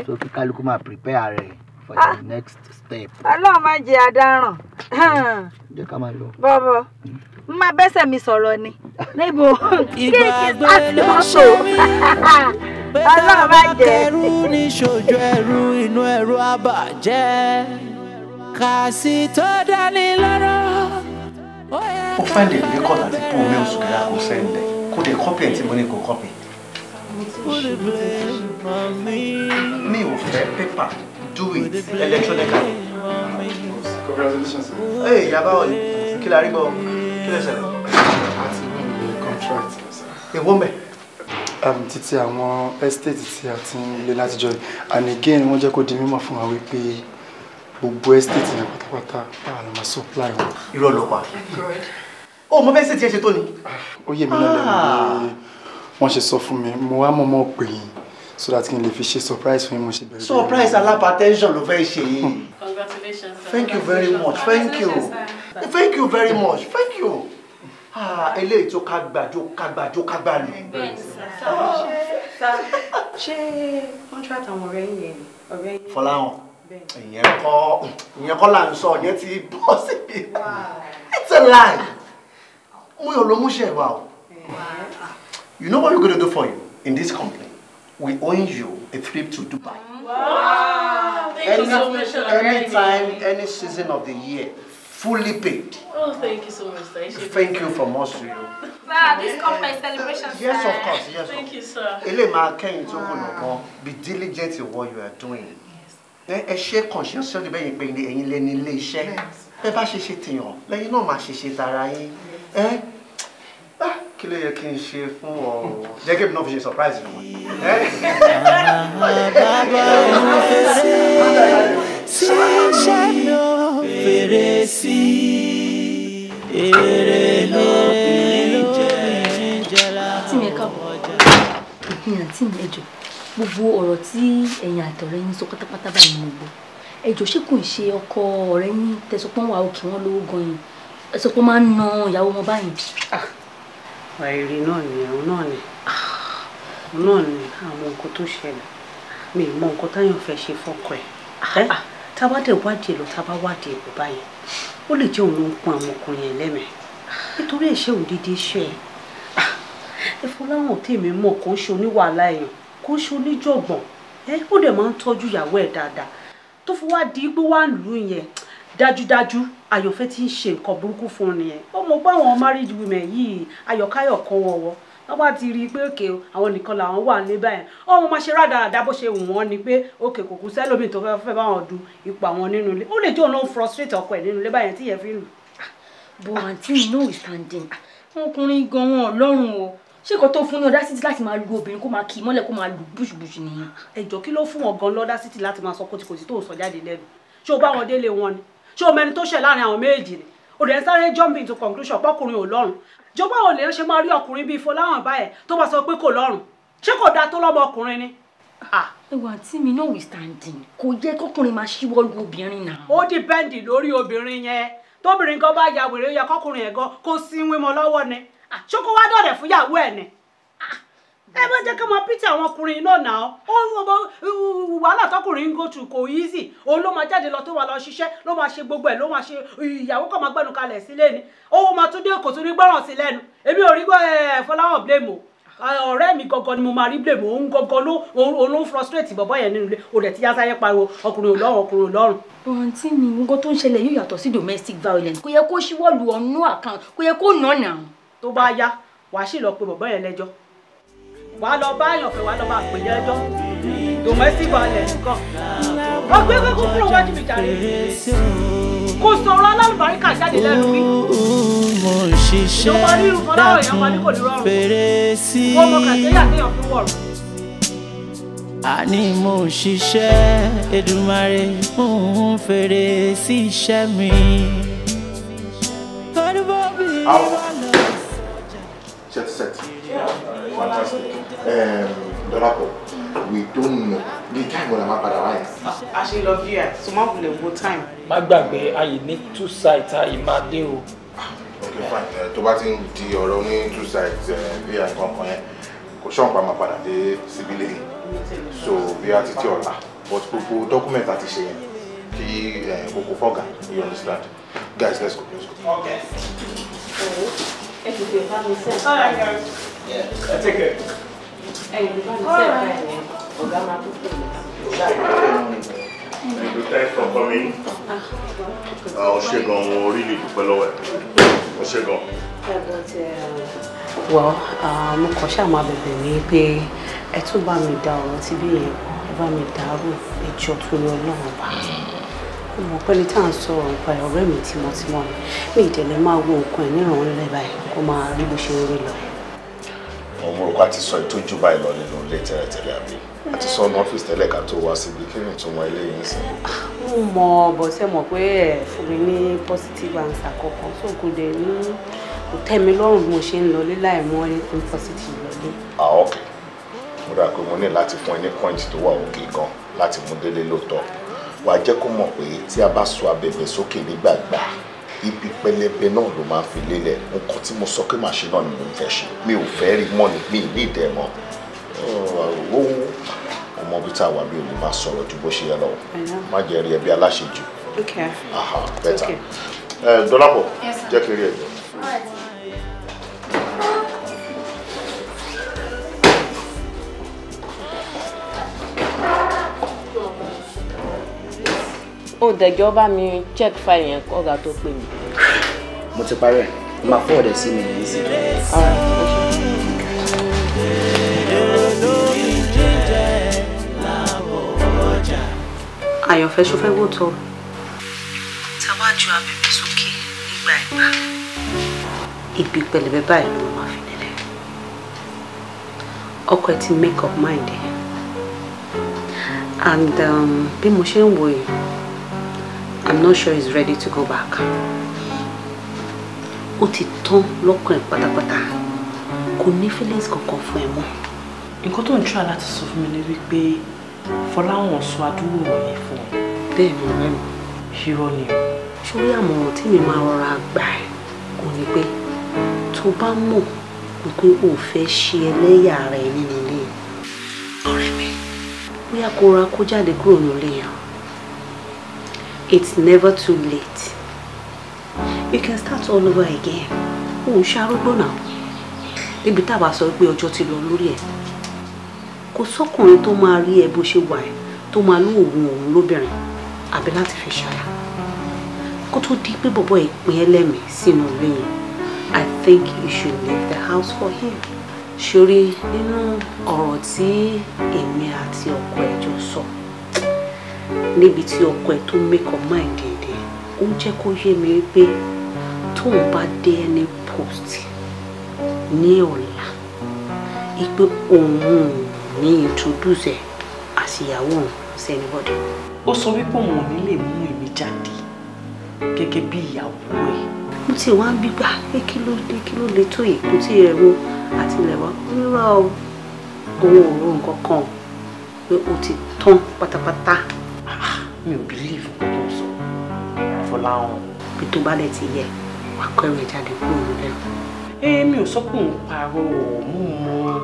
So kí kálukú máa prepare rẹ̀ for the next step. Ọlọ́run máa jẹ adáràn. Jẹ́ ká máa lọ. Bọ́bọ́ máa bẹ́sẹ̀ mi sọ̀rọ̀ ni. Níbo? Ìgbàgbé ló ṣe mí pé tá a bá kẹrù ní ṣojú ẹrù inú ẹrù àbàjẹ́. Kàsí tó dání lọ́rọ̀. Ó fẹ́ lè ní kọ́ láti pọ̀ omi oṣù kẹ́yà kò sẹ́ńdẹ̀ kó lè kọ́pì ẹ̀ tí mo ní kò kọ́pì. Mi ò fẹ́ pépà do it electronically. Congratulations. Ẹ yàrá ọ̀ kí la rí gbọ́ kí lè ṣẹlẹ̀. Àti wọ́n ní contract. Èwo mẹ́. Títí àwọn estate tí a ti ń lé látijọ́ yìí and again wọ́n jẹ́ kó di mímọ̀ fún wa wípé gbogbo estate yẹn pátápátá báwa ló máa supply wọn. Irọ́ ló pa. Ó mo fẹ́ ṣe tiẹ̀ ṣe tó ni. Ó yé mi náà lẹ́nu bí wọ́n ṣe sọ fún mi mo wá mọ̀mọ́ pè yín so that kí n lè fi ṣe surprise fún yín mo ṣe bẹ̀rẹ̀. Surprise alápatẹ́ńsọ̀n ló fẹ́ ṣe yìí. Congratulations. Thank you very much. Thank you. Thank you very much. Thank you. Eléyìí tó ká gbà lù. Ṣé contract àwọn ọ̀rẹ́ yẹn ọ̀rẹ́ yẹn? Fọláhàn. Ìyẹn kọ́ là ń sọ, ìyẹn ti bọ́ síbi. It's a lie. Mo yọ̀ ló mú ṣe wa o. You know what we're going to do for you in this company? We own you a trip to Dubai. Wow! Thank you so much. Anytime, any season of the year, fully paid. Oh, thank you so much, sir. Thank you from us to you. Sir, this company celebration. Yes, of course. Yes. Thank you, sir. Be diligent in what you are doing. Ẹ ṣe conscious of the way you pay the ẹ̀yin lẹ́ni ilé iṣẹ́. Ẹ bá ṣe ṣe tèèyàn, lẹ́yìn náà máa ṣe ṣe tara yín. Kí ló yẹ kí n ṣe fún ọ? Jẹ́ kí èmi náà fi ṣe surprise mi. Bàbá òun fèrè sí ṣẹ́nu fèrè sí èrè lóbìnrin jẹ́la. Tí mi káàbọ̀ ìpínyàn tí mi ẹjọ́ gbogbo ọ̀rọ̀ tí ẹ̀yin àtọ̀rẹ́ yín sọ pátápátá báyìí ni mo gbọ́. Ẹjọ́ ṣé kò ń ṣe ọkọ ọ̀rẹ́ yín tẹ̀sọ́pọ́n wà òkè wọn lówó gan yìí ẹ̀sọ́pọ́n máa ń na ìyàwó wọn báyìí. Àìrí náà ni òun náà ni àwọn nǹkan tó ṣẹlẹ̀ mi ì mọ nǹkan táyọ̀ fẹ́ ṣe fọ́kọ ẹ̀ tá a bá dẹ̀ wádìí lọ tá a bá wádìí ẹ̀bùn báyìí ó lè jẹ́ òun ló ń pọn àwọn ọkùnrin yẹn lẹ́mẹ̀ẹ́ nítorí ẹ̀ṣẹ̀ òdìdí ṣe ẹ̀ Fọláhàn tèmi mọ̀ kó ń ṣe oníwàhálà èèyàn kó ń ṣe oníjọ̀gbọ̀n ó dẹ̀ máa ń tọ́jú ìyàwó ẹ̀ dáadáa tó fi wá di pé wá lù yẹn dájúdájú Ayọ̀fẹ́ ti ń ṣe nǹkan burúkú fún un nìyẹn ó mọ̀ pé àwọn married women yìí ayọ̀káyọ̀ kan wọ̀wọ́ wọ́n bá ti rí i pé òkè àwọn nìkan làwọn wà ní báyẹn ọmọ máa ṣe rádaràda bó ṣe wù wọ́n ni pé òkè kò kú sẹ́lómi tó fẹ́ bá wọn du ipò àwọn nínú ilé ó lè jẹ́ òun náà frustrate ọkọ ẹ̀ nínú ilé báyẹn tí yẹn fi ń lù. bó àǹtí mi náà standing ọkùnrin gan wọn ọlọ́run o ṣé kò tó fún ní ọ̀dá city láti máa lu obìnrin kó máa kì í mọ́lẹ̀ kó máa lu búṣubúṣu nìyẹn. ẹjọ́ kí ló fún wọn gan lọ́dá city láti máa sọ kòtìkòtì tó sọ jáde lẹ́nu ṣé o bá wọn délé wọn ni ṣé o mẹni tó ṣẹ̀ láàrin àwọn méjì ni o dẹ̀ sáré jump into conclusion pọ́kùnrin ò lọ́rùn jọba ò lè ṣe máa rí ọkùnrin bíi Fọláhàn báyẹn tó bá sọ pé kò lọ́rùn ṣé kò dáa tó lọ́mọ ọkùnrin ni. ẹwà tí mi náà withstanding kò jẹ́ kọkùnrin máa ṣíwọ́ lu obìnrin náà. ó dìpẹ́ǹdì lórí obìnrin yẹn tóbìnrin kan bá ya wèrè yẹ kọkùnrin yẹn gan kó sínwín mọ́ lọ́wọ́ ni ṣé kó wá dọ̀dẹ̀ fúyàwó ẹ̀ ni. ẹ bá jẹ́ ká máa pítì àwọn ọkùnrin náà náà ó wàhálà tọkùnrin ń go through kò easy òun ló máa jáde lọ tó wà lọ ṣiṣẹ́ ló máa ṣe gbogbo ẹ̀ ló máa ṣe ìyàwó kan máa gbẹ́nu kalẹ̀ sílé ni ó máa tún dé kò tún ní gbọ́ràn sí lẹ́nu èmi ò rí Fọláhàn blame o ọ̀rẹ́ mi gangan ni mo máa rí blame òun gangan ló ń frustrate bọ̀bọ̀ yẹn nínú ilé o dẹ̀ ti yá sáyé pariwo ọkùnrin ò lọ́rùn ọkùnrin ò lọ́rùn. àǹtí mi nǹkan tó ń ṣẹlẹ̀ yóò yàtọ̀ sí domestic violence kò yẹ kó ṣíwọ́ lu ọ̀nù account kò yẹ kó nà nà. tó bá yá wàá sì lọ pe bọ̀bọ̀ yẹn lẹ́jọ́ wàá lọ bá àyàn fẹ́ wàá lọ máa pè é lẹ́jọ́ domestic violence kan ọgbẹ́ kókó kúrò wájú mi jàre kò sọ̀rọ̀ alálùbáríkà jáde lẹ́nu rí ìjọba rírù Fọláhàn yẹn máa ní kò ní rọrùn wọ́n mọ kàkéyà téèyàn fi wọ̀rùn. àní mo ń ṣiṣẹ́ Èdùmàrè ń fèrè sí iṣẹ́ mi. Set. Fantastic. Dolapo, we don't know the time when I'm at Ryan. I should love you. So much will time. Má gbàgbé ayé ní two sides ayé máa dé o. Okay, fine. Tó bá ti ń di ọ̀rọ̀ ní two sides bí i nǹkan yẹn kò ṣọ́n pa máa padà dé síbílẹ̀ yìí. So bí a ti ti ọ̀la but gbogbo document àti ṣe yẹn kí gbogbo fọ́gà you understand. Guys, let's go. Okay. All right, guys. Yeah, take care. Hey, Thanks for coming. Oṣegan, mo really dúpẹ́ lọ́wọ́ ẹ. Oṣegan. Well, mo kàn ṣáà máa bẹ̀bẹ̀ ní pé ẹ tún bá mi dá ọ̀rọ̀ tí bí yẹn ẹ bá mi dàrú ẹjọ́ tó lọ Ọlọ́run bá. Mo pẹ́ ní tá à ń sọ̀rọ̀ nípa ọ̀rẹ́ mi tímọ́tímọ́ ni. Mi ìdẹ̀lẹ̀ máa wo nǹkan ẹ̀ níràn lẹ́lẹ́ báyìí kó máa rí bó ṣe rí lọ. Ọmọ òrùka ti sọ ìtọ́jú báyìí lọ nínú ilé tẹ́lẹ̀tẹ́lẹ̀ àbí. A ti sọ ní ọ́fíìsì tẹ́lẹ̀ ká tó wá síbi kí ni ìtumọ̀ ilé yìí sí. Mo mọ̀ bọ̀ tẹ́ mọ̀ pé ẹ̀ fún mi ní positive answer kankan so kò dẹ̀ ní kò tẹ́ mi lọ́rùn bí mo ṣe ń lọ lé láì mú anything positive lọlé. Ok. Mo dà pé mo ní láti fún ẹ ní point tó wà òkè gan láti mú délé lóòótọ́. Wàá jẹ́ kó mọ̀ pé tí a bá sọ abẹ̀bẹ̀ sókè nígbàgbà ibi pẹlẹbẹ náà ló máa ń fi lélẹ̀ nǹkan tí mo sọ pé màá ṣe náà ni mo ń fẹ́ ṣe mi ò fẹ́ rí mọ́ ni mi ní ìdẹ́mọ́ ọmọ bí tá a wà bí o lè máa sọ̀rọ̀ ju bó ṣe yẹ lọ má jẹ́ rí ẹbí aláṣejù. Bẹ́tà Dọ́lápọ̀ jẹ́ kí rí ẹjọ́. ó dẹjọ́ bá mi check file yẹn kọ́gà tó pè mí. mo ti parí ẹ̀ máa fọ́ọ̀dẹ̀ sí mi ní ìsìn. Àyànfẹ́ ṣó fẹ́ wò tó. Tàwájú abẹ̀bẹ̀ sókè nígbà ìgbà. Ibi pẹlẹbẹ báyìí ló máa fi nílẹ̀. Ọkọ ẹ ti make up mind ẹ. And bí mo ṣe ń wò yìí, I'm not sure he's ready to go back. Ó ti tán lọ́kàn ẹ̀ pátápátá. Kò ní feelings kankan fún ẹ mọ́. Nǹkan tó ń try láti sọ fún mi ni wípé Fọláhàn sọ àdúrà yẹn fún ọ. Bẹ́ẹ̀ ni ọ̀rẹ́ mi. Irọ́ ni o. Sórí àmọ̀ràn tí mi máa rọra gbà ẹ́ kò ní pé tó bá mọ̀ pé o fẹ́ ṣe ẹlẹ́yà rẹ nínú ilé. Ọ̀rẹ́ mi, bóyá kó ra kó jáde kúrò nílé yẹn. It's never too late. You can start all over again. O ń ṣarúgbó náà. Níbi tá a bá sọ pé ọjọ́ ti lọ lórí ẹ̀. Kò sọ́kùnrin tó máa rí ẹ bó ṣe wà ẹ́ tó máa lóògùn òun lóbìnrin àbí láti fi ṣàyà. Kó tó di pé bọ̀bọ̀ ìpín ẹlẹ́mìí sínú ilé yẹn. I think you should leave the house for him. Ṣorí nínú ọ̀rọ̀ tí èmi àti ọkọ ẹ̀ jọ sọ níbi tí ọkọ ẹ̀ tó make up mind dédé ó jẹ́ kó yé mi pé tóun bá dé any post ní ọ̀la ipe òun ní introduce ẹ̀ àṣìyàwó òun sí anybody. Ó sọ wípé òun ò ní lè mú èmi jáde gẹ́gẹ́ bí ìyàwó ẹ̀. Mo ti wá ń gbígbà pé kí ló lè tó yìí kó tí ẹ ro àtìlẹwà onírọ̀ owó òru nǹkan kan pé ó ti tán pátápátá. Mi ò believe nǹkan tó ń sọ Fọláhàn. Bí tó bá lẹ̀ ti yẹ wà kọ́ ẹ̀rọ ìjáde kúrò nílẹ̀. Mi ò sọ pé òun parọ́ mú mọ́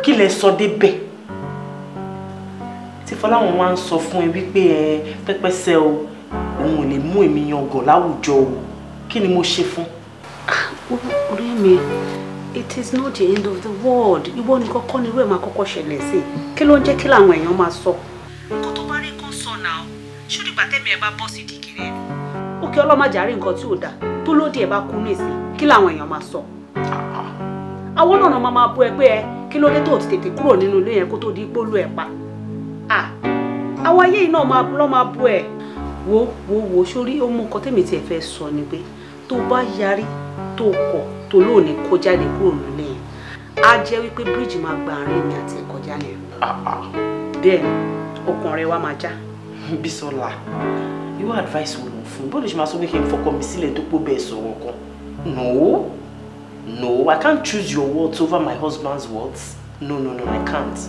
kí lẹ sọ débẹ̀ tí Fọláhàn wá ń sọ fún ẹ wípé pẹ́pẹ́sẹ́ o òun ò lè mú èmi yangàn láwùjọ o kí ni mo ṣe fún. Orí mi it is not the end of the world ìwọ ni kọ́kọ́ ni irú ẹ̀ máa kọ́kọ́ ṣẹlẹ̀ sí kí ló ń jẹ́ kí làwọn èèyàn máa sọ. nǹkan tó bá rí kó sọ náà ṣó dìgbà tẹ́mi ẹ̀ bá bọ́ sí dìgírí ẹ̀ ó kí ọlọ́màjàrí nǹkan tí ò dáa tó lóde ẹ̀ bá kú ní ìsìn kí làwọn èèyàn máa sọ. àwọn náà máa bú ẹ pé kí ló dé tó ti tètè kúrò nínú ilé yẹn kó tó di pólú ẹ̀ pa. àwọn ayé yìí náà máa bú ẹ wo sórí ó mú nǹkan tẹ́mi tiẹ̀ fẹ́ sọ ni pé tó bá yarí tó kọ̀ tó lóòní kó jáde kúrò nílé yẹn á jẹ́ wípé bíríìjì máa gba àárín mi àti ẹ̀kọ́já ni. bẹ́ẹ̀ ni ọkàn rẹ wá máa já. Bísọ́lá irú advice wo ló ń fún bó lè ṣe máa sọ pé kí n fọkọ mi sílẹ̀ tó pọ̀ bẹ́ẹ̀ sọ̀rọ̀ kan. No, I can't choose your words over my husband's words. No, I can't.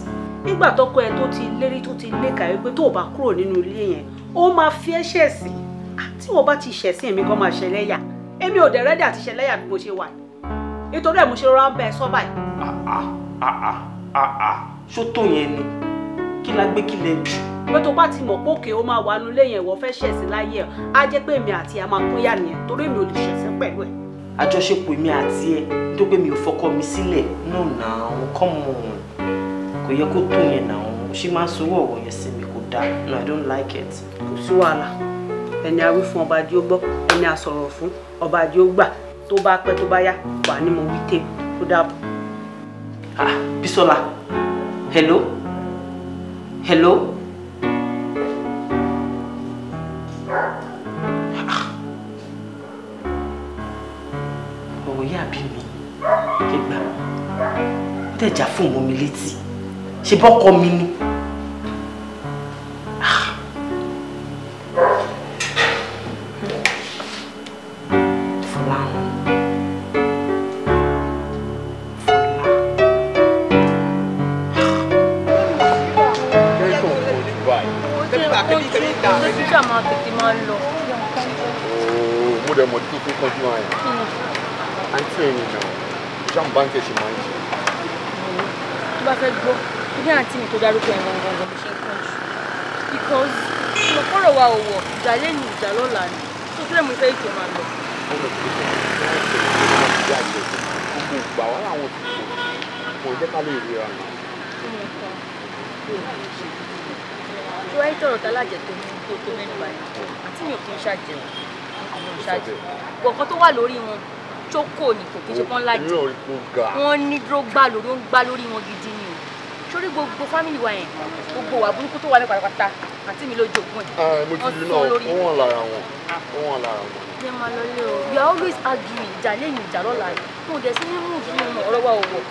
nígbà tọ́kọ ẹ tó ti lérí tó ti léka wípé tó o bá kúrò nínú ilé yẹn ó máa fi ẹ́ ṣẹ̀sín tí wọ́n bá ti ṣẹ̀sín èmi gan máa ṣẹlẹ́yà èmi ò dẹ̀ rẹ́dí àti ṣẹlẹ́yà bí mo ṣe wà nítorí ẹ̀ mo ṣe rọra ń bẹ ẹ sọ́ báyìí. ṣó tó yẹn ni kí la gbé kí lẹ jù. pé tó bá ti mọ̀ pé òkè ó máa wà nínú ilé yẹn wọ́n fẹ́ ṣẹ̀sín láyé ẹ̀ á jẹ́ pé èmi àti ẹ̀ máa kún yà nìyẹn torí èmi ò lè ṣẹ̀sín pẹ̀lú ẹ̀. àjọṣepọ̀ èmi àti ẹ tó pé mi ò fọkọ mi sílẹ̀ no now come on kò yẹ kó tó yẹn náà ṣé máa ń sọ ọ̀rọ̀ yẹn sí mi kò dáa no I don't like it. kò sí wàhálà ẹni a wí fún ọba àjò gbọ́ ẹni a sọ̀rọ̀ fún ọba àjò gbà tó bá pẹ́ tó bá yá wà ní mo wí tè tó dàbọ̀. Bísọ́lá hello. ọ̀rọ̀ yá bí mi kẹgbà ó tẹ̀ já fún ọmọ mi létí ṣe bọ́kọ mi ni. mo dẹ̀ mọ̀ tó kọ́ sí wọn yẹn àǹtí ẹ̀ nìyẹn ṣáà báńkì ṣe máa ń ṣe. tó bá fẹ́ gbọ́ ilé àǹtí mi tó dárúkọ ẹ̀ gangan mo ṣe ń kàn jù because mo kọ́rọ̀ wa ò wọ̀ ìjà lẹ́nu ìjà lọ́la ni tó fẹ́ mo fẹ́ ìjọ máa lọ. gbogbo ìgbà wà láwọn ti kò jẹ́ ká lè ríra nù. tó wáyé tọrọ tá lájẹ tó mẹ́nu báyìí àti mi ò kì í ṣàjẹun gbọ̀ngàn tó wà lórí wọn jókòó ni kò kí n ṣe kán lájẹ wọn ní dúró gbá lórí wọn gbá lórí wọn gidi ni o sórí gbogbo fámìlì wa yẹn gbogbo wà burúkú tó wà ní pátápátá àti mi ló jogún ẹ. mo ti rí náà wọ́n lára wọn. ṣé máa lọ lé o we are always arguing ìjà lẹ́yìn ìjà lọ́la yìí mo dẹ̀ sí ní mú ìdílé ọ̀rọ̀ wa ò wọ̀.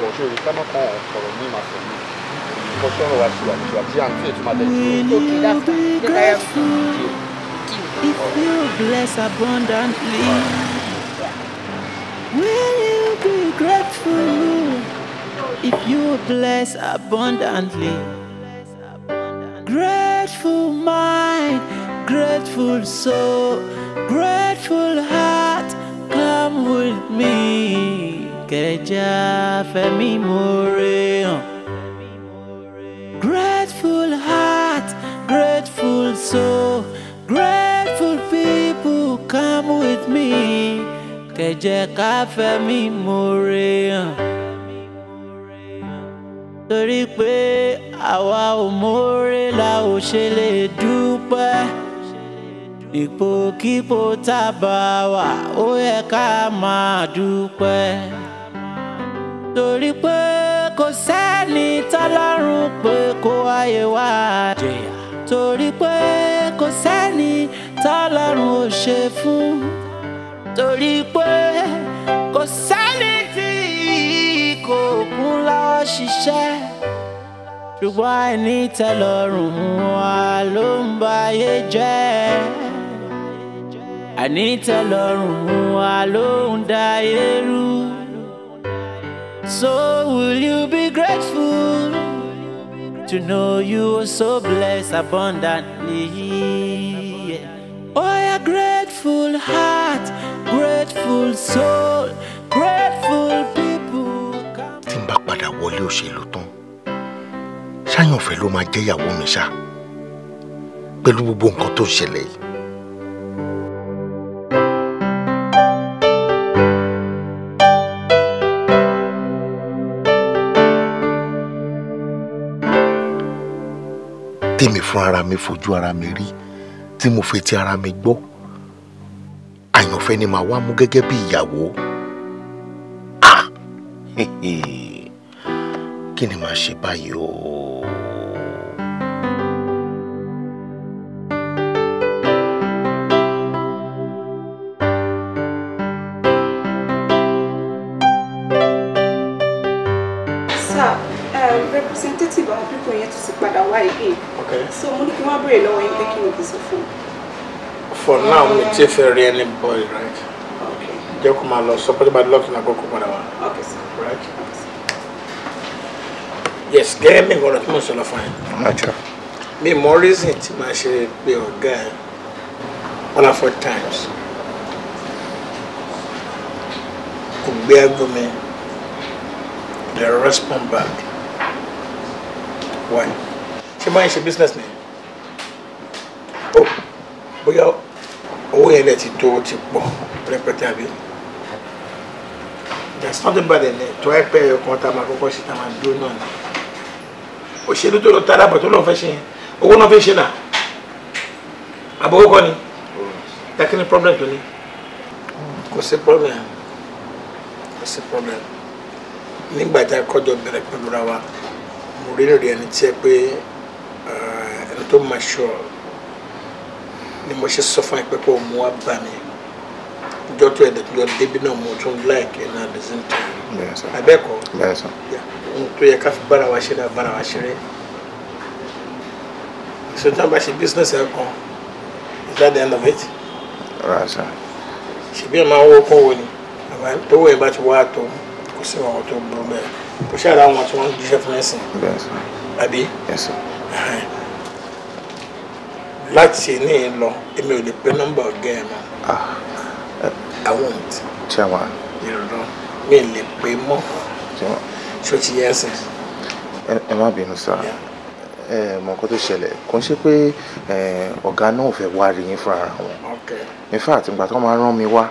bọ̀ ṣé orí sábà kan ọ̀rọ̀ ní màá sọ mí nǹkan sọ̀rọ̀ wa ṣùgbọ́n àti àǹtí ẹ̀ tó máa tẹ̀sí. If you bless abundantly, will you be grateful? If you bless abundantly, grateful mind, grateful soul, grateful heart, come with me. Keja femi more. Grateful heart, grateful soul, grateful people, come with me. Keje ká fẹ́mi more. Torí pé àwa ò more la ò ṣe lè dúpẹ́. Ipòkípò tá bá wà ó yẹ ká máa dúpẹ́. torí pé kò sẹ́ni tọ́lọ́run pé kó ayé wá jẹ̀yà torí pé kò sẹ́ni tọ́lọ́run ò ṣe fún torí pé kò sẹ́ni tí kò kún lọ́wọ́ ṣiṣẹ́ ṣùgbọ́n àìní tẹ́lọ́rùn wa ló ń ba ayé jẹ́ àìní tẹ́lọ́rùn wa ló ń da ayé rú. So will you be grateful to know you are so blessed abundantly? Oh, yeah, grateful heart, grateful soul, grateful people. Tí n bá padà wọlé òṣèlú tán, ṣáyànfẹ́ ló máa jẹ́ ìyàwó mi ṣá pẹ̀lú gbogbo nǹkan tó ń ṣẹlẹ̀ yìí. Tèmi fún ara mi fojú ara mi rí tí mo fetí ara mi gbọ́ àyànfẹ́ ni màá wá mú gẹ́gẹ́ bí ìyàwó. Kí ni màá ṣe báyìí o? Representative àwọn people yẹn tún ti padà wá again. Okay. So mo ní kí wọ́n béèrè lọ́wọ́ yín pé kí ni kí n sọ fún. For now mi ti fẹ́ rí any boy, right? Okay. Jẹ́ kó máa lọ sọ pé bá lọ́ọ̀kì náà kókó padà wá. Okay sir. Right? Okay, sir. Yes, gẹ́gẹ́ bí nǹkan ọ̀rọ̀ tí mo sọ lọ fún ẹ. Mi mọ reason tí màá ṣe pé ọ̀gá ẹ̀ 104 times. Kò gbé aago mi. They respond back. Why? Ṣé máa ń ṣe business ni? Oh, bóyá owó yẹn lè ti tó ti pọ̀ rẹpẹtẹ àbí? There's nothing bad in it. Tó ẹ pẹ́ ọkàn tá a máa kọ́kọ́ ṣe tá a máa dúró náà ni. Òṣèlú tó lọ tá a dábàá tó lọ́ọ́ fẹ́ ṣe yẹn. Owó náà fi ń ṣe náà. Àbọ̀wọ́ kọ́ ni. Kí ni problem tó ní? Kò sí problem. Kò sí problem. Nígbà tí a kọjọ bẹ̀rẹ̀ pẹ̀lú ra wa mo rí rí ẹni tí ẹ pé ẹni tó máa ṣọ ni mo ṣe sọ fún ẹ pé kó o mú wa bá mi ìjọ tó ẹ̀dẹ̀ tó yọ débi náà mo tún láìkẹ́ náà at the same time abẹ́ẹ̀kọ́ ohun tó yẹ ká fi bára wa ṣe náà bára wa ṣeré so tí wọ́n bá ṣe business ẹ̀ kan is that the end of it? ṣèbí ẹ̀ máa ń wọ́ kó wo ni tó wọ́ ẹ̀ bá ti wá tó kò sí àwọn tó burú bẹ́ẹ̀ kò ṣe àrà àwọn tí wọ́n ń jíṣẹ́ fún ẹ̀sìn àbí láti ní lọ èmi ò lè pé nọ́mbà ọ̀gá ẹ̀ mọ́ I won't ìrọ̀lọ́ mi lè pé mọ́ ṣó ti yẹ ẹsẹ̀. ẹ má bínú sá mọ nǹkan tó ṣẹlẹ̀ kò ń ṣe pé ọ̀gá náà fẹ́ wá rí yín fúnra wọn in fact ìgbà tó máa rán mi wá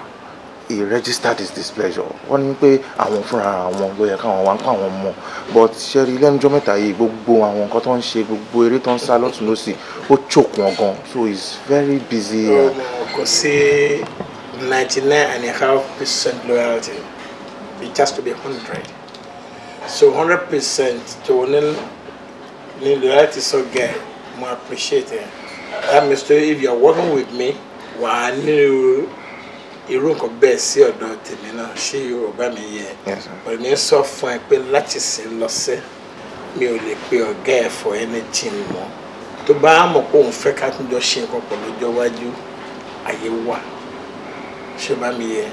he registered his displeasure wọ́n ní pé àwọn fúnra àwọn ló yẹ káwọn wá ń pa àwọn mọ̀ but ṣẹ́rí lẹ́nujọ́ mẹ́ta yìí gbogbo àwọn nǹkan tó ń ṣe gbogbo eré tó ń sá lọ́tún lọ́sì ó choke wọn gan so he's very busy. kò sí 99.5% loyalty it has to be 100 so 100% tó ní loyalty so get mo appreciate it that means if you are working with me wà á ní irú nǹkan bẹ́ẹ̀ sí ọ̀dọ̀ tèmi náà ṣé yorùbá mi yẹ ọ̀rẹ́ mi sọ fún ẹ pé láti sìn lọ́sẹ̀ mi ò lè pe ọ̀gá ẹ̀ fọ ẹni tí ń mọ̀ tó bá mọ̀ pé òun fẹ́ ká tún jọ ṣe nǹkan pọ̀ lọ́jọ́ iwájú àyè wà ṣé bá mi yẹ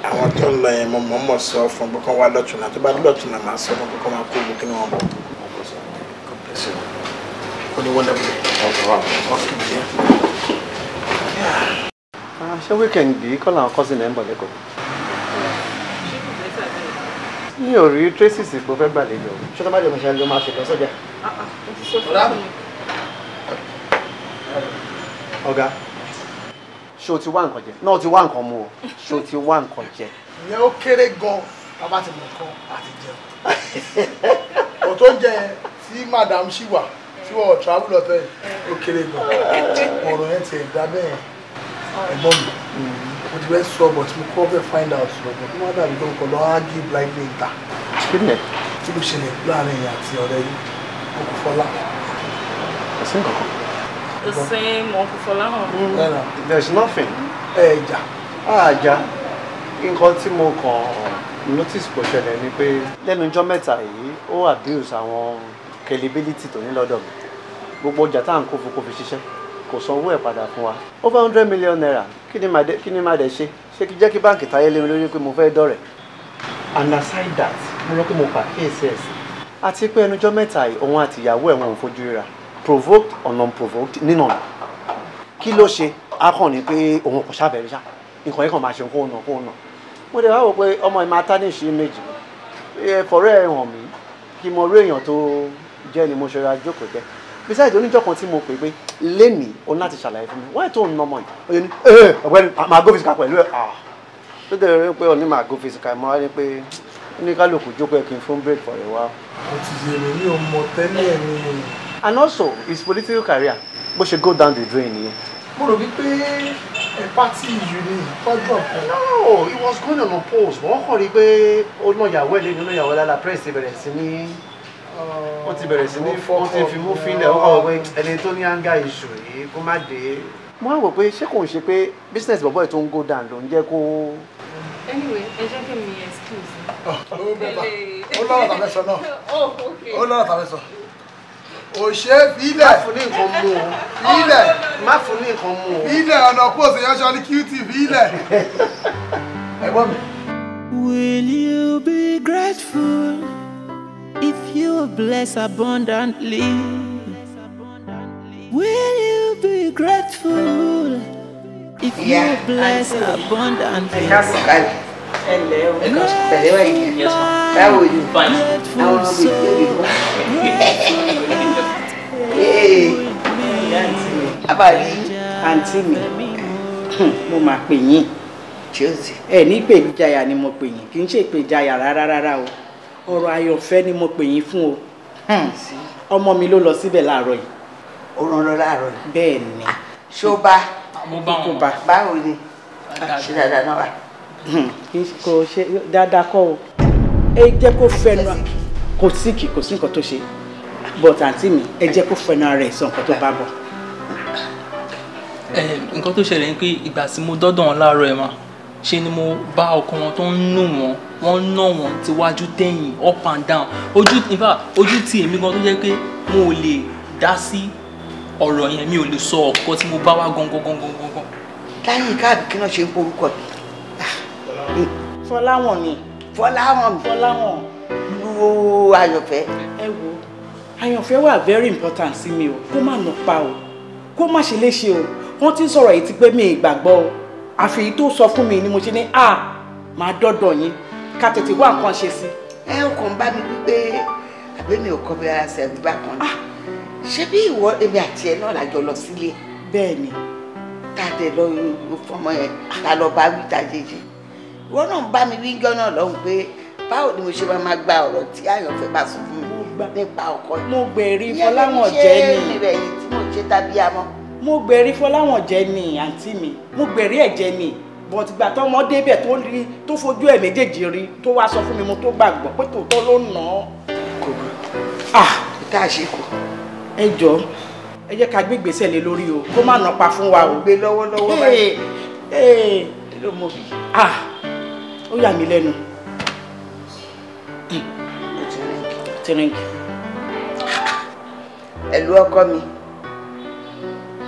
àwọn tó ń lọ yẹn mo mọ̀ sọ fún pé kán wá lọ́tùnà tó bá lọ́tùnà máa sọ fún pé kán máa kó ogun kí ni wọ́n bọ̀. Ṣé wíkẹ̀ndì yìí kọ́ làwọn cousin ẹ̀ ń bọ̀ lẹ́kọ̀ọ́? Mi ò rí Tracy pé ó fẹ́ gbàlejò. Ṣé tó bá jẹ́ ọmọọṣẹ́ ló máa ṣètò sọ́jà? Ọ̀gá, ṣé o ti wá nǹkan jẹ? Náà o ti wá nǹkan mu o. Ṣé o ti wá nǹkan jẹ? Ìyẹn ó kéré gan-an bàbá ti mọ̀ kan àti jẹun. Ọ̀tọ̀ jẹ tí madam ṣì wà tí wọ́n travel ọ̀tọ̀ yìí ó kéré gan-an. Ọ̀rọ̀ yẹn ti ẹ̀dá bẹ́ẹ̀ ẹ̀gbọ́n mi. Mo ti fẹ́ sọ but mo kọ́ fẹ́ find out lọ́gbọ̀n. Kí wọ́n dàbí tó ń kọ́ lọ́ ágì blindly ìta. kí ni ẹ. kí ló ṣẹlẹ̀ láàrin ìyá àti ọ̀rẹ́ yìí Uncle Fọlá. ẹ̀sìn kankan. The same Uncle Fọlá hàn. There's nothing. Ẹ̀jà. Àjà nǹkan tí mo kàn notice kò ṣẹlẹ̀ ni pé lẹ́nu ọjọ́ mẹ́ta yìí ó abuse àwọn capability tó ní lọ́dọ̀ mi. Gbogbo ọjà tá à ń kó fún kó fi ṣiṣẹ́ kò san owó ẹ̀ padà fún wa. Over 100 million naira kí ni máa dẹ̀ ṣe? Ṣé kí jẹ́ kí báǹkì táyé lé mi lórí pé mo fẹ́ dọ̀rẹ̀? And aside that, mo rò pé mo pa KCS. Àti pé ẹnu ọjọ́ mẹ́ta yìí òun àti ìyàwó ẹ̀ wọn ò fojú ríra. Provoked or non-provoked nínú ọ̀nà. Kí ló ṣe? A kàn ní pé òun kò ṣàbẹ̀rẹ̀ ṣá. Nǹkan yẹn kàn máa ṣe kó nà. Mo dẹ̀ wá wò pé ọmọ ìmọ̀ atánìṣe méjì. Fọ̀rẹ́ ẹ̀ hàn mí kí mo rí èèyàn tó jẹ́ ni mo ṣe ra jókòó jẹ́. Besides oníjọ́ kan tí mo pè pé lénìí òun láti ṣàlàyé fún mi. Wáyé tó ń nà ọmọ yìí? Ó yẹ ní ọ̀gbẹ́ni màá go physical pẹ̀lú ẹ̀. Tó dẹ̀ rí pé òní màá go physical mo wá ní pé ní kálukú jókòó ẹ̀ kí n fún break for a while. Mo ti yèrè ní ọmọ tẹ́lẹ̀ ni. And also his political career bó ṣe go down the drain nìyẹn. Mo rò wípé ẹ pátì ìjù ni ìtọ́jú ọ̀pọ̀. No, he was going on unopposed. Wọ́n kàn rí pé ó ná ìyàwó ẹ̀ lẹ́nu ìyàwó lára press ti bẹ̀rẹ̀ sí ní wọ́n ti bẹ̀rẹ̀ sí ní wọ́n ti fi mú fílẹ̀ ó kàn wọ́n pé ẹni tó ní anger issue yìí kó má dé. Mo á wò pé ṣé kò ń ṣe pé business bọ̀bọ̀ ẹ̀ tó ń go down ló ń jẹ́ kó. Anyway, ẹ jẹ́ kí mi excuse. Ó lọ́rọ̀ tàbí sọ náà. Ó lọ́rọ̀ tàbí sọ. Òṣè fílẹ̀. Má fún ní nǹkan mú o. Fílẹ̀. Má fún ní nǹkan mú o. Fílẹ̀ ọ̀nà pòsè yánṣọ ní QT fílẹ̀. Ẹ̀gbọ́n mi. Will you be grateful if you are blessed abundantly? Will you be grateful if you are blessed abundantly? Hello. Pẹ̀lẹ́ wá yìí. Báwo ni? Àwọn ọmọ mi yóò rí bọ́. Abàrí àǹtí mi mo máa pè yín ẹ ní pè ìjayà ni mo pè yín kì í ṣe pè ìjayà rárá o ọ̀rọ̀ ayọ̀fẹ́ ni mo pè yín fún o ọmọ mi ló lọ síbẹ̀ láàárọ̀ yìí. Ó rán lọ láàárọ̀ yìí. Bẹ́ẹ̀ ni. Ṣó bá? Mo bá wọn. Báwo ni? Ṣé dáadáa náà wà? Kò ṣe dáadáa kọ́ o ẹ jẹ́ kó fẹnu kò síkì kò sí nǹkan tó ṣe but àǹtí mi ẹ jẹ́ kó fẹnu ara ẹ̀ sọ nǹkan tó bá bọ̀. Nǹkan tó ṣẹlẹ̀ ni pé ìgbà tí mo dọ́dọ̀ wọn láàárọ̀ ẹ̀ mà ṣe ni mo bá ọkọ wọn tó ń nù wọ́n ná wọn tiwájú tẹ̀yìn up and down ojú tí èmi gan tó jẹ́ pé mo ò lè dá sí ọ̀rọ̀ yẹn mi ò lè sọ ọ̀kọ́ tí mo bá wá gangan. Láyìn káàbì kí náà ṣe ń porúkọ mi. Fọláwọ̀n ni. Fọláwọ̀n lu Ayọ̀fẹ́. Ẹ wo Ayọ̀fẹ́ wà very important sí mi o kó má nà pa o kó má ṣe léṣe o wọ́n ti ń sọ̀rọ̀ yìí ti pé mi ìgbàgbọ́ o àfi tó sọ fún mi ni mo ṣe ní máa dọ́dọ̀ yín ká tètè wá nǹkan ṣe sí. Ẹ ò kàn bá mi wípé àbẹ́mi ò kọ́ bí ara ṣe àbí bákan náà ṣé bí ìwọ èmi àti ẹ náà lájọ lọ sílé. Bẹ́ẹ̀ ni. Tá a tẹ lọ fọmọ yẹn tá lọ bá wí tá jẹjẹ ìwọ náà ń bá mi wí jọ náà lọ́hùn pé báwo ni mo ṣe máa gba ọ̀rọ̀ tí Ayọ̀fẹ́ bá sọ fún mi nípa ọkọ yìí. Mo gbèrí Fọláwọ̀n jẹ́ ni. ìyẹn rẹ̀ yìí tí mo ṣe tàbí amọ́. Mo gbèrí Fọláwọ̀n jẹ́ ni àǹtí mi mo gbèrí ẹ̀ jẹ́ ni but ìgbà tó ọmọ débẹ̀ tó rí tó fojú ẹ̀ méjèèjì rí tó wá sọ fún mi mo tó gbàgbọ́ pé tòótọ́ ló nà án. Kò bú. Tá a ṣe kù. Ẹ jọ̀ọ́ ẹ jẹ́ ká gbé ìgbésẹ̀ lé lórí o kó má nà pa fún wa o. Gbé lọ́wọ́lọ́wọ́ báyìí. Ló mọ̀ bí. Ó yà mí lẹ́nu. Tìrìnkì. Ẹ̀lú ọkọ mi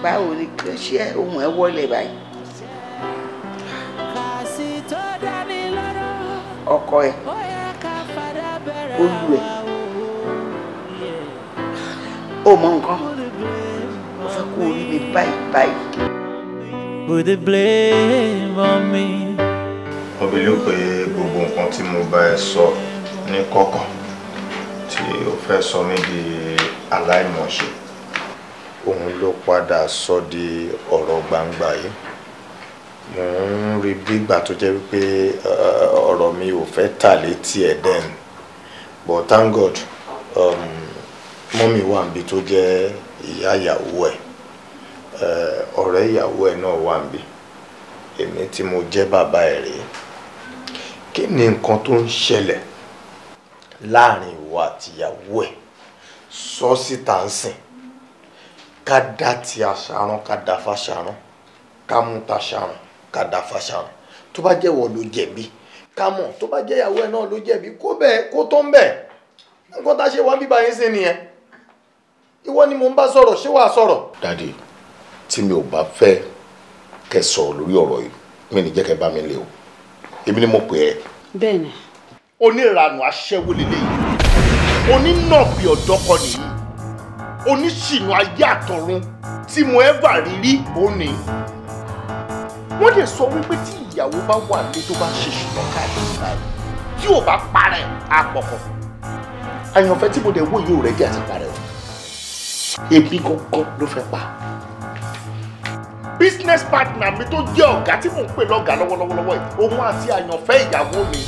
báwo ni kí o ṣe ohun ẹ wọlé báyìí. Ọkọ ẹ olú ẹ ó mọ nǹkan ó fẹ́ kó orí mi báyìí. Put the blame on me. Mo believe pé gbogbo nǹkan tí mo bá ẹ sọ ní kọ̀kọ̀ tí o fẹ́ sọ mí di aláìmọ̀ṣe òun ló padà sọ di ọ̀rọ̀ gbangba yìí. Mo ń rí bí ìgbà tó jẹ́ wípé ọ̀rọ̀ mi ò fẹ́ tà létí ẹ̀ dẹ́n but thank God mọ́mì wà níbi tó jẹ́ ìyá ìyàwó ẹ̀ ọ̀rẹ́ ìyàwó ẹ̀ náà wà níbi èmi tí mo jẹ́ bàbá ẹ̀ rèé. Kí ni nǹkan tó ń ṣẹlẹ̀ láàrin ìwọ àtìyàwó ẹ̀ sọ síta ń sìn ká dá ti àṣàrán ká dá fàṣàrán ká mú tàṣàrán ká dá fàṣàrán tó bá jẹ́wọ́ ló jẹ̀bi ká mọ̀ tó bá jẹ́ ìyàwó ẹ̀ náà ló jẹ̀bi kó tó ń bẹ̀ nǹkan tá a ṣe wá bíbá yín sí nìyẹn ìwọ ni mo ń bá sọ̀rọ̀ ṣé wàá sọ̀rọ̀. dádì tí mi ò bá fẹ́ kẹ́ sọ̀rọ̀ lórí ọ̀rọ̀ yìí mi ní jẹ́ kẹ́ bá mi lé o èmi ni mo pè ẹ́. bẹ́ẹ̀ni. oníranù aṣẹ́wó lélẹ́yìí onínàbì ọ̀dọ́kọ nìyí oníṣìnà ayé àtọ̀run tí mo ẹ́fà rírí òní. wọ́n lè sọ wípé tí ìyàwó bá wà ní tó bá ṣe ṣùgbọ́n káàkiri báyìí tí ò bá parẹ́ àpọ̀kọ̀ àyànfẹ́ tí mo dẹ̀ wò yóò rẹ̀ jẹ́ àti parẹ́ o ebi gangan ló fẹ́ pa business partner mi tó jẹ́ ọ̀gá tí mò ń pè lọ́gàá lọ́wọ́lọ́wọ́ yìí òun àti àyànfẹ́ ìyàwó mi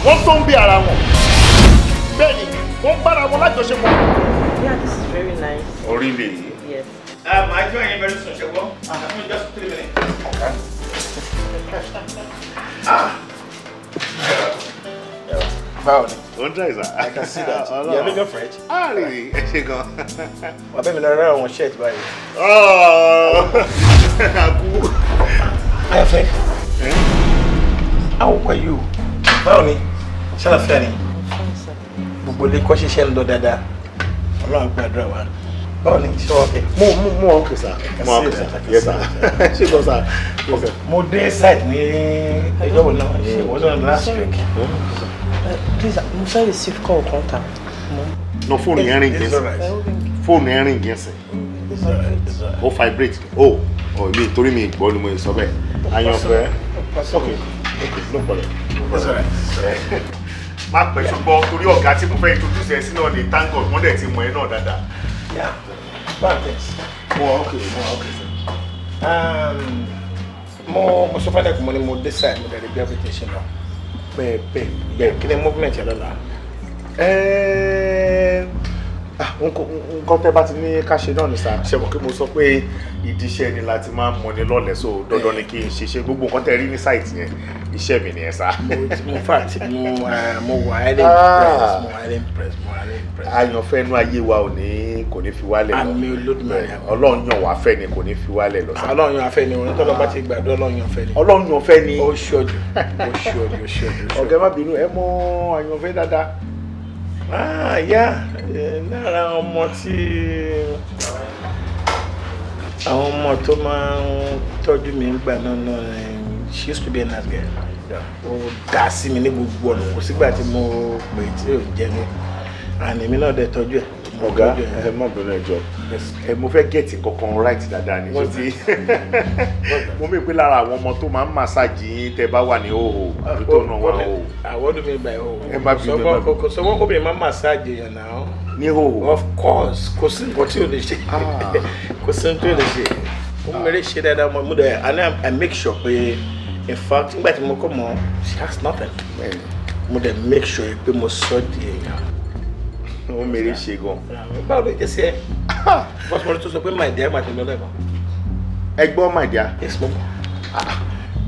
wọ́n tó ń bí ara wọn bẹ́ẹ̀ ni wọ́n ń bára wọn lájọṣepọ̀. Yeah, this is very nice. Oh, really? Yes. I'll join you very soon, Shebo. In just 3 minutes. Okay. Báwo ni? Don't try, sir. I can see that. You're looking fresh. Ah, really? Ẹ ṣé gan. Wà bẹ́ẹ̀ mi lọ rẹ́ àwọn shirt báyìí. Àkú. Ayọ̀fẹ́. How are you? Báwo ni? Ṣàlàfíà ni? Gbogbo ilé kọ́ ṣiṣẹ́ ń lọ dáadáa. Ọlọ́run gbàdúrà wa. Báwo ni? Ṣé wọ́n kẹ́? Mo okay, sir. Mo okay, sir. Yes, sir. Ṣé gan, sir? Okay. Mo dé site ní ẹjọ́ wo náà? Ṣé was on last week? Please, I'm sorry to receive call contact. No, phone yẹn ring yẹn sẹ́. Phone yẹn ring yẹn sẹ́. Ó vibrate. Oh, mi torí mi gbọ́ ni mo sọ bẹ́ẹ̀. Àyànfẹ́. Okay. Okay, no problem. It's all right. Má pẹ́ ṣùgbọ́n torí ọ̀gá tí mo fẹ́ introduce ẹ sí náà ni thank God wọ́n dẹ̀ ti mọ̀ ẹ́ náà dáadáa. Yeah, bad things. Mo okay, sir. Mo sọ fún ẹ kò mo ní mo decide mo dẹ̀ bí everything ṣe lọ. Bẹ́ẹ̀ kí ni movement yẹn lọ́la? Nǹkan tẹ́ bá ti ní ká ṣe náà ni sá ṣe mọ̀ kí mo sọ pé ìdíṣẹ́ ni láti máa mọ̀ ní lọ́lẹ̀ so dandan ni kí n ṣiṣẹ́ gbogbo nǹkan tẹ́ rí ní sáìtì yẹn iṣẹ́ mi nìyẹn sá. Mo fact mo wà highly impressed. Àyànfẹ́ inú ayé wa kò ní fi wálẹ̀ lọ. Àmì Olódùmarè. Ọlọ́run yàn wá fẹ́ ni kò ní fi wálẹ̀ lọ. Ọlọ́run yàn fẹ́ ni òun tó lọ bá ti gbàdúrà Ọlọ́run yàn fẹ́ ni. Ọlọ́run yàn fẹ́ ni. Ó ṣojú. Ọ̀gá má bínú ẹ mọ̀ àyànfẹ́ dáadáa. Yeah, lára ọmọ tí àwọn ọmọ tó máa ń tọ́jú mi nígbà náà she used to be a nice girl. Ó dá sí mi ní gbogbo ọ̀nà kò sígbà tí mo pè tí ò jẹ́ mi àní mi náà dẹ̀ tọ́jú ẹ̀. Ọ̀gá ẹ má bínú ẹjọ́ mo fẹ́ gẹ̀ẹ́tì kankan right dáadáa ni tí mo mọ̀ pé lára àwọn ọmọ tó máa ń massage yín tẹ́ bá wà ní òhò àbí tó náà wà òhò. Àwọn ọdún mi gbà òhò. Ẹ má bínú kò sọ wọ́n obìnrin máa ń massage yẹn náà. Ní òhò. Of course kò sí nǹkan tí ò lè ṣe kò sí nǹkan tí ò lè ṣe mo mẹ́rẹ̀ ṣe dáadáa mo dẹ̀ I make sure pé in fact nígbà tí mo kọ́ mọ́ she has nothing mo dẹ̀ make sure pé mo sọ di èèyàn. Ó mẹ́rẹ̀ ṣe gan. Báwo ló jẹ́ sí ẹ? Bọ́sù mo tó sọ pé my dear màtí lọ́lẹ̀ kan. Ẹ gbọ́ my dear. Yes mo.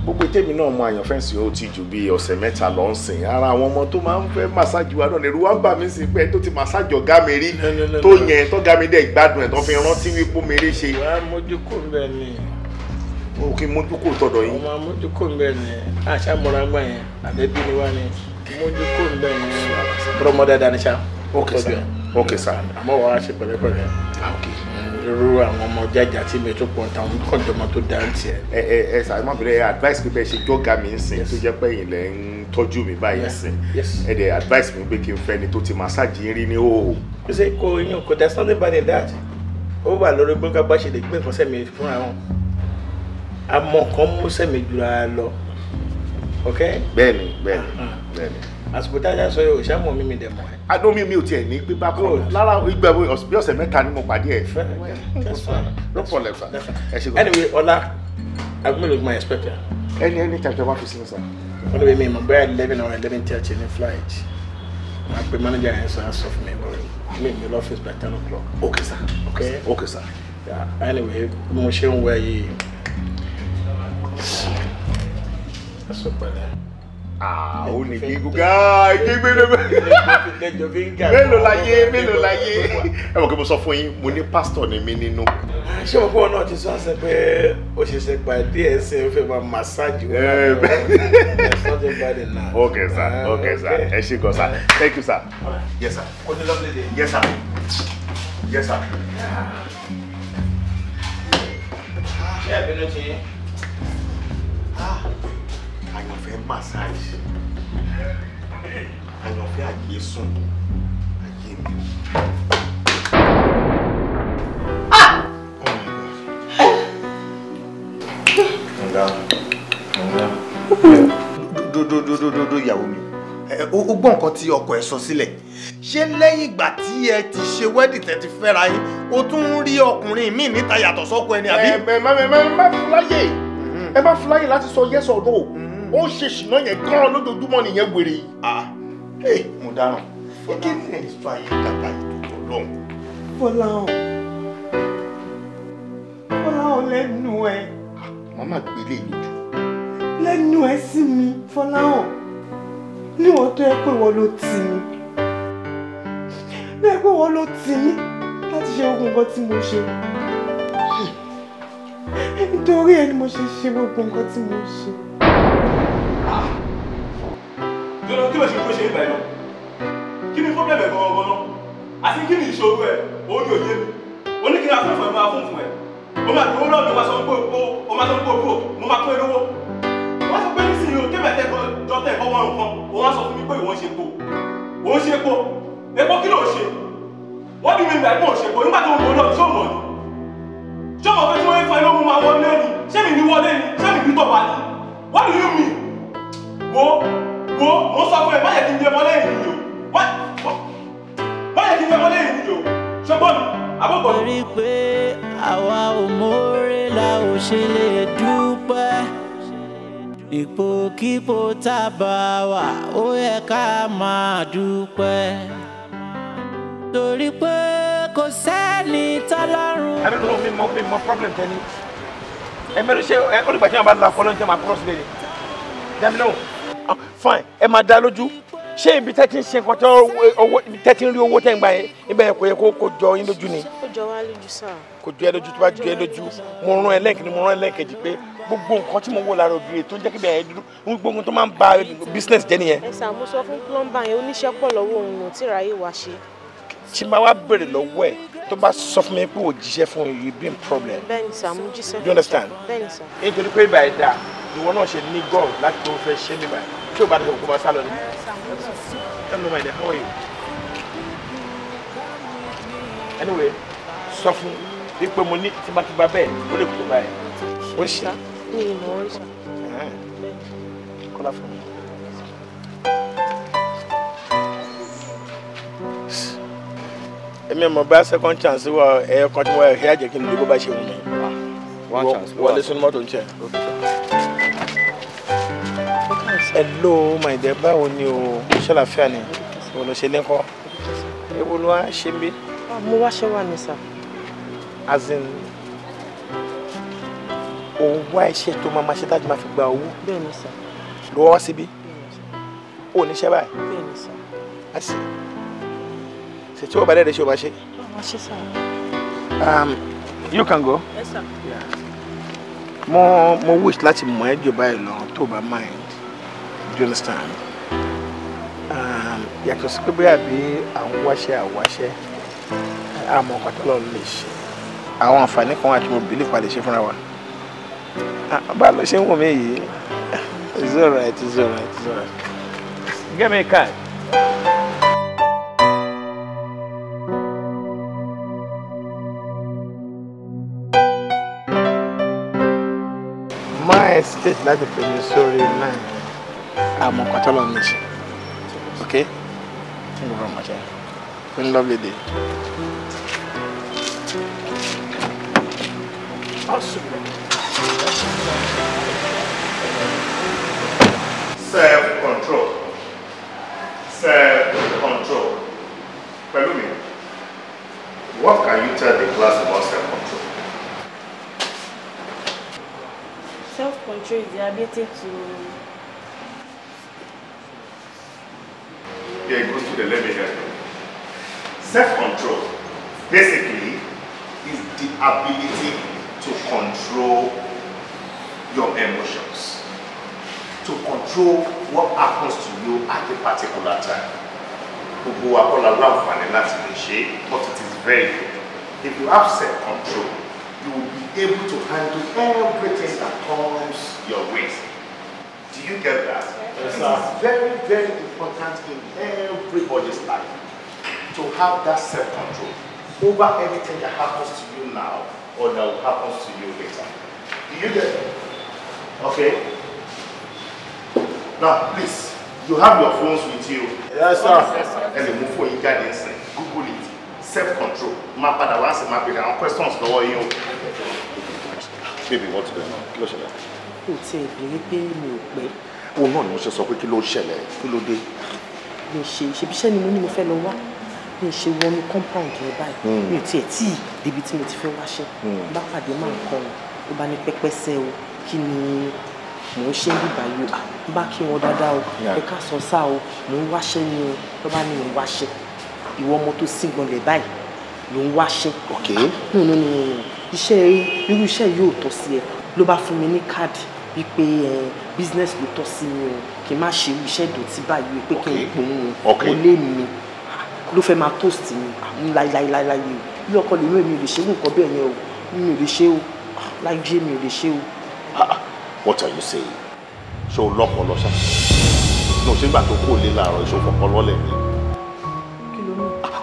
Gbogbo tèmi náà mọ àyànfẹ́ sí ó ti ju bí ọ̀sẹ̀ mẹ́ta lọ ń sìn ara àwọn ọmọ tó máa ń fẹ́ màsáàjì wa náà lẹ́rú wá ń bà mí sí pé tó ti màsáàjì ọ̀gá mi rí tó yẹn tó ga mi dẹ̀ gbádùn ẹ̀ tó fi rántí wípé mèrè ṣe. Wà á mójú kò ń bẹ̀ ni. O kì í mójú kò tọ̀dọ̀ yín. Ọmọ mójú kò ń bẹ̀ ni àṣà mọ̀ra gbà yẹn àbẹ́bí ni wá ni mójú kò ń bẹ̀ ni ọmọ dáadáa ni ṣá. Okay sir. Àmọ́ wàá ṣe pẹ̀lẹ́pẹ̀lẹ́. Irú àwọn ọmọ jájà tí mi tó pọ̀ táwọn kọ̀jọ̀mọ́ tó dá ń tiẹ̀. Ẹ sàmọ́ bẹ̀rẹ̀ advice pé bẹ́ẹ̀ ṣe jọ́gà mi ń sìn tó jẹ́ pé ilẹ̀ ń tọ́jú mi báyìí sìn. Ẹ dẹ̀ advice mi pé kí n fẹ́ ni tó ti massage yín rí ní òhò. Ó ṣe kò yín kò there's nothing bad in that. Ó wà lórí gbọ́ngàn bá ṣe lè gbé nǹkan sẹ́mi fúnra wọn. Àmọ́ kan mú sẹ́mi jura lọ. Okay? Bẹ́ẹ̀ni. Àsìkò tájà sọ yóò ṣàmọ̀ mímí dẹ̀ mọ́ ẹ. Adó mi ò tiẹ̀ ní pé bá kọ́ lára ìgbà bí ọ̀sẹ̀ mẹ́ta ni mo pàdé ẹ̀. No problem sir. Ẹ ṣe gan. Anyway, Ọlá, agbóhùn ló máa expect ya. Any time tí a bá fi sinmi sir. Wọ́n lè mi mọ̀ bóyá 11 or 11:30 ní flight. Máa pe manager yẹn sọ sọ fún mi bọ̀ mi ní office by 10 o'clock. Okay sir. Okay sir. Anyway, mo ṣe ń wẹ̀ yìí. Ẹ sọ pẹ̀lẹ́. ó ní gígùn gáà mélòó láyé ẹ mọ̀ kí mo sọ fún yín mo ní pásítọ̀ ni mí nínú. ṣé mo kọ́ náà ti sọ àṣẹ pé ó ṣe ṣe pàdé ẹsẹ̀ ń fẹ́ máa massage wọn. Okay sir ẹ ṣé gan sir thank you sir. Yes sir. Kò ní lovely day. Yes sir. Yes sir. ṣé ẹ bínú ti yín? Àyànfẹ́ massage àyànfẹ́ àgbésùn ayé mi. Dodo ìyàwó mi. Ó gbọ́ nǹkan tí ọkọ ẹ̀ sọ sílẹ̀. Ṣé lẹ́yìn ìgbà tí ẹ ti ṣe wedding tẹ́ ti fẹ́ra yín, o tún ń rí ọkùnrin míì níta yàtọ̀ sọ́kọ ẹni àbí? Ẹ má fúláyè láti sọ yes or no. Ó ń ṣe ṣìnà yẹn gan-an lójoojúmọ́ nìyẹn wèrè yìí. Mo dáràn. Kí ni ẹ̀ sọ ayé dàgbà ìdòdò lọ́hùn? Fọláhàn lẹ́nu ẹ̀. Màmá gbélé lójú. Lẹ́nu ẹ̀ sí mi, Fọláhàn. Níwọ̀n tó yẹ pé wọ́n ló tì mí. Bẹ́ẹ̀ pé wọ́n ló tì mí láti ṣe gbogbo nǹkan tí mo ṣe. Nítorí ẹ ni mo ṣe ṣe gbogbo nǹkan tí mo ṣe. Kí ló ṣe kó ṣe ìgbà náà? Kí ni pọ́blẹ̀mù ẹ̀ gan-an náà? Àti kí ni ìṣòro ẹ̀? Òun ni òye mi. Ó ní kí n afúnfún ẹ̀ máa fúnfún ẹ̀. Ó máa gbowó lọ́wọ́ mi, ó máa sọ pé ó máa sọ pé ó mo máa pín lówó. Wọ́n sọ pé nísìnyí o, kébẹ̀tẹ̀ dọ́tẹ̀ ẹ̀kọ́ wọn nǹkan, òun á sọ fún mi pé ìwọ́n ṣe epo. Òun ṣe epo. Epo kí ló ṣe? Wọ́n bí mi gbà pé òun ṣe epo nígbà tó ń gbowó lọ́wọ́ ṣé òun mọ̀ ni? Ṣé ọmọ fẹ́ tí wọ́n ń fa ilé máa wọlé ni? Ṣé mi ní wọlé ni? Ṣé mi ní tọ̀wá ni? What do you mean? Mo sọ fún ẹ, má yẹ kí n di ọmọ lẹ́yìn yìí o. Má yẹ kí n di ọmọ lẹ́yìn yìí o. Ṣọgbọ́n mi, àbọ̀gbọ̀n mi. Torí pé àwa ò mórè la ò ṣe lè dúpẹ́. Ipòkípò tá a bá wà ó yẹ ká máa dúpẹ́. Torí pé kò sẹ́ni tọ́lọ́run. I don't know mi mọ problem tẹ́ni. Ẹ mẹ́rin ṣe olùgbà tí wọ́n bá lọ àkọlọ́ ní tẹ́ máa cross lè. Dem no. Fine, ẹ máa dá lójú. Ṣé ibi tẹ́ ti ń ṣe nǹkan tó owó ibi tẹ́ ti ń rí owó tẹ́ ń gbà yẹn ibẹ̀ yẹn kò yẹ kó jọ yín lójú ni? Ó jọ wá lójú sáà. Kò jọ ẹ lójú tó bá jọ ẹ lójú. Mo rán ẹ lẹ́ẹ̀kejì mo rán ẹ lẹ́ẹ̀kejì pé gbogbo nǹkan tí mo wò lára ògiri tó ń jẹ́ kí bẹ̀rẹ̀ dúró gbogbo tó máa ń ba business jẹ́ nìyẹn. Ẹ sà mo sọ fún plumber yẹn oníṣẹ́ pọ̀ lọ́wọ́ òun nù tí ráyè wá ṣe. Tí máa wá bèrè lọ́wọ́ ẹ̀ tó bá sọ fún mi pé ò jíṣẹ́ fún you been problem. Bẹ́ẹ̀ni sà mo jíṣẹ́ fún. You understand? Bẹ́ẹ̀ni sà. Nítorí pé ibà ẹ̀dá ìwọ náà ṣe ní gọ́ọ̀ láti tó fẹ́ ṣe níbà tí ò bá dẹ̀ kó máa sá lọ ní. Hello my dear, how are you? Anyway, sọ fún wípé mo ní tìbátìbá bẹ́ẹ̀ ó lè kó báyìí. Ó ṣe. Mi ì mọ̀ orí sà. Kọ́lá fún mi. Èmi mọ̀ bá second chance wọ ẹ̀yọ kan tí wọ́n ẹ̀ jẹ́ kí n lè bó bá ṣe wù mí. One chance. Wọlé sínú mọ́tò ń ṣe. Hello my dear, báwo ni o? Ṣé àlàáfíà ni? Ìwọ ló ṣe lẹ́kọ̀ọ́? Èwo ló wá ṣe mí? Mo wá ṣẹ́ wà ní sà. As in, òun wá iṣẹ́ tó máa ṣe tájú máa fi gba owó. Bẹ́ẹ̀ni sà. Ló wá síbí? Ó ní iṣẹ́ báyìí? Bẹ́ẹ̀ni sà. I see. Ṣé tí o bá dẹ́rẹ́ ṣe o máa ṣe? Máa ṣe sà. You can go. Yes sir. Yeah. Mo wish láti mọ̀ ẹ́ jù báyìí lọ tó bá mind. Do you understand? Yàtọ̀ sí pé bóyá bí àwọn wáṣẹ́ àmọ́ nǹkan tó lọ lè ṣe. Àwọn àǹfààní kan àti mo believe pa lè ṣe fúnra wa. Bá lọ ṣe ń wò mí yìí. It's alright. Get me a card. My state láti pè mí sórí náà. Àmọ́ nǹkan tó lọ lè ṣe. Okay? Thank you very much. It's been a lovely day. Awesome. Self-control. Self-control. Pelumi, what can you tell the class about self-control? Self-control is the ability to Okay, go through the let me help you. Self-control, basically, is the ability to control your emotions, to control what happens to you at a particular time. But it is very good. If you have self-control, you will be able to handle everything that comes your way. Do you get that? Yes, sir. It is very, very important in everybody's life to have that self-control over anything that happens to you now or that will happen to you later. Do you get it? Okay? Now, please, you have your phones with you. Yes, sir. And the move for you guys, Google it. Self-control. My father wants to map it down. Questions for you. Baby, what's going on? Kí ló ṣẹlẹ̀? Kò tiẹ̀ béèrè pé mi ò pẹ́. Oh no, mo ṣe sọ pé kí ló ṣẹlẹ̀? Kí ló dé? Mi ṣe iṣẹ́ ni mo ní mo fẹ́ lọ wá. Mi ṣe wọnú compound yẹn báyìí. Mi ò tiẹ̀ tí débi tí mo ti fẹ́ wáṣẹ́. Bá pàdé máa ń kọ́ ọ. Ó bá ní pẹ́pẹ́sẹ́ o. Kí ni mò ń ṣe nígbà yìí? Bá kí wọn dáadáa o. Ẹ ká sọ sáà o. Mò ń wáṣẹ́ ni o. Ló bá ní mò ń wáṣẹ́. Ìwọ ọmọ tó síngbọnlẹ̀ báyìí ló ń wáṣẹ́. No. Iṣẹ́ irú iṣẹ́ yóò tọ́ sí ẹ. Ló bá fún mi ní káàdì wípé business ló tọ́ sí mi o. Kì í má ṣe irú iṣẹ́ ìdọ̀tí báyìí pé kí n gbóhùn o lé mi. Ló fẹ́ máa toast mi láíláíláíláí o. Ilé ọkọ lè mú èmi ò lè ṣe nǹkan bẹ́ẹ̀ yẹn o. Mi ò lè ṣe o. Láyé mi ò lè ṣe o. What are you saying? Ṣé o lọ́pọ̀ lọ ṣá? No, ṣé ìgbà tó kó lé láàárọ̀ ìṣó fọ̀pọ̀ lọ́lẹ̀ mi?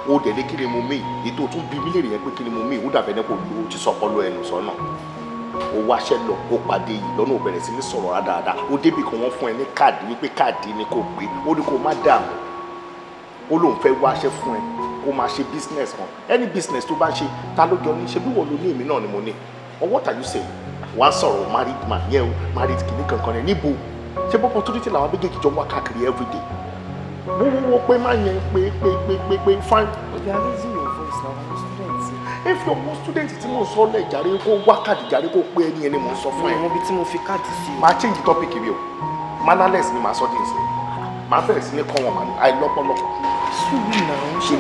Ó dẹ̀ ní kí ni mo mí? Ètò tún bí mí lè rí yẹn pé kí ni mo mí? Ó dàbẹ̀ ní kò lu ti sọpọlọ ẹnu sọ́nà. Ó wáṣẹ́ lọ, ó pàdé yìí lọ́nà ò bẹ̀rẹ̀ sí ní sọ̀rọ̀ dáadáa. Ó débì kan wọ́n fún ẹ ní káàdì wípé káàdì ni kò pé. Ó ní kó má dààmú. Ó lóun fẹ́ wáṣẹ́ fún ẹ kó máa ṣe business kan. Any business tó bá ṣe ta ló jọ ní ṣe bí wọ́n lo ní èmi náà ni mo ní. Or what are you saying? Wọ́n á sọ̀rọ̀ married man yẹn o married kìíní kankan rẹ̀ níbo? Ṣé bọ́ opportunity làwọn méjèèjì jọ wá káàkiri everyday? Wọ́n pé máa yẹn pé fine. You are raising your voice now, I'm a student. If you're a student tí mo sọ lẹ̀ jàre kó wá káàdì jàre kó pé ẹni ẹni mo sọ fún ẹ. Mo bí tí mo fi káàdì sí o. Máa change topic mi o. Mannerless ni màá sọ dín sí. Màá bẹ̀rẹ̀ sí ní kọ́ wọn màá àìlọ́pọ̀lọpọ̀. Sùúrù náà ń ṣe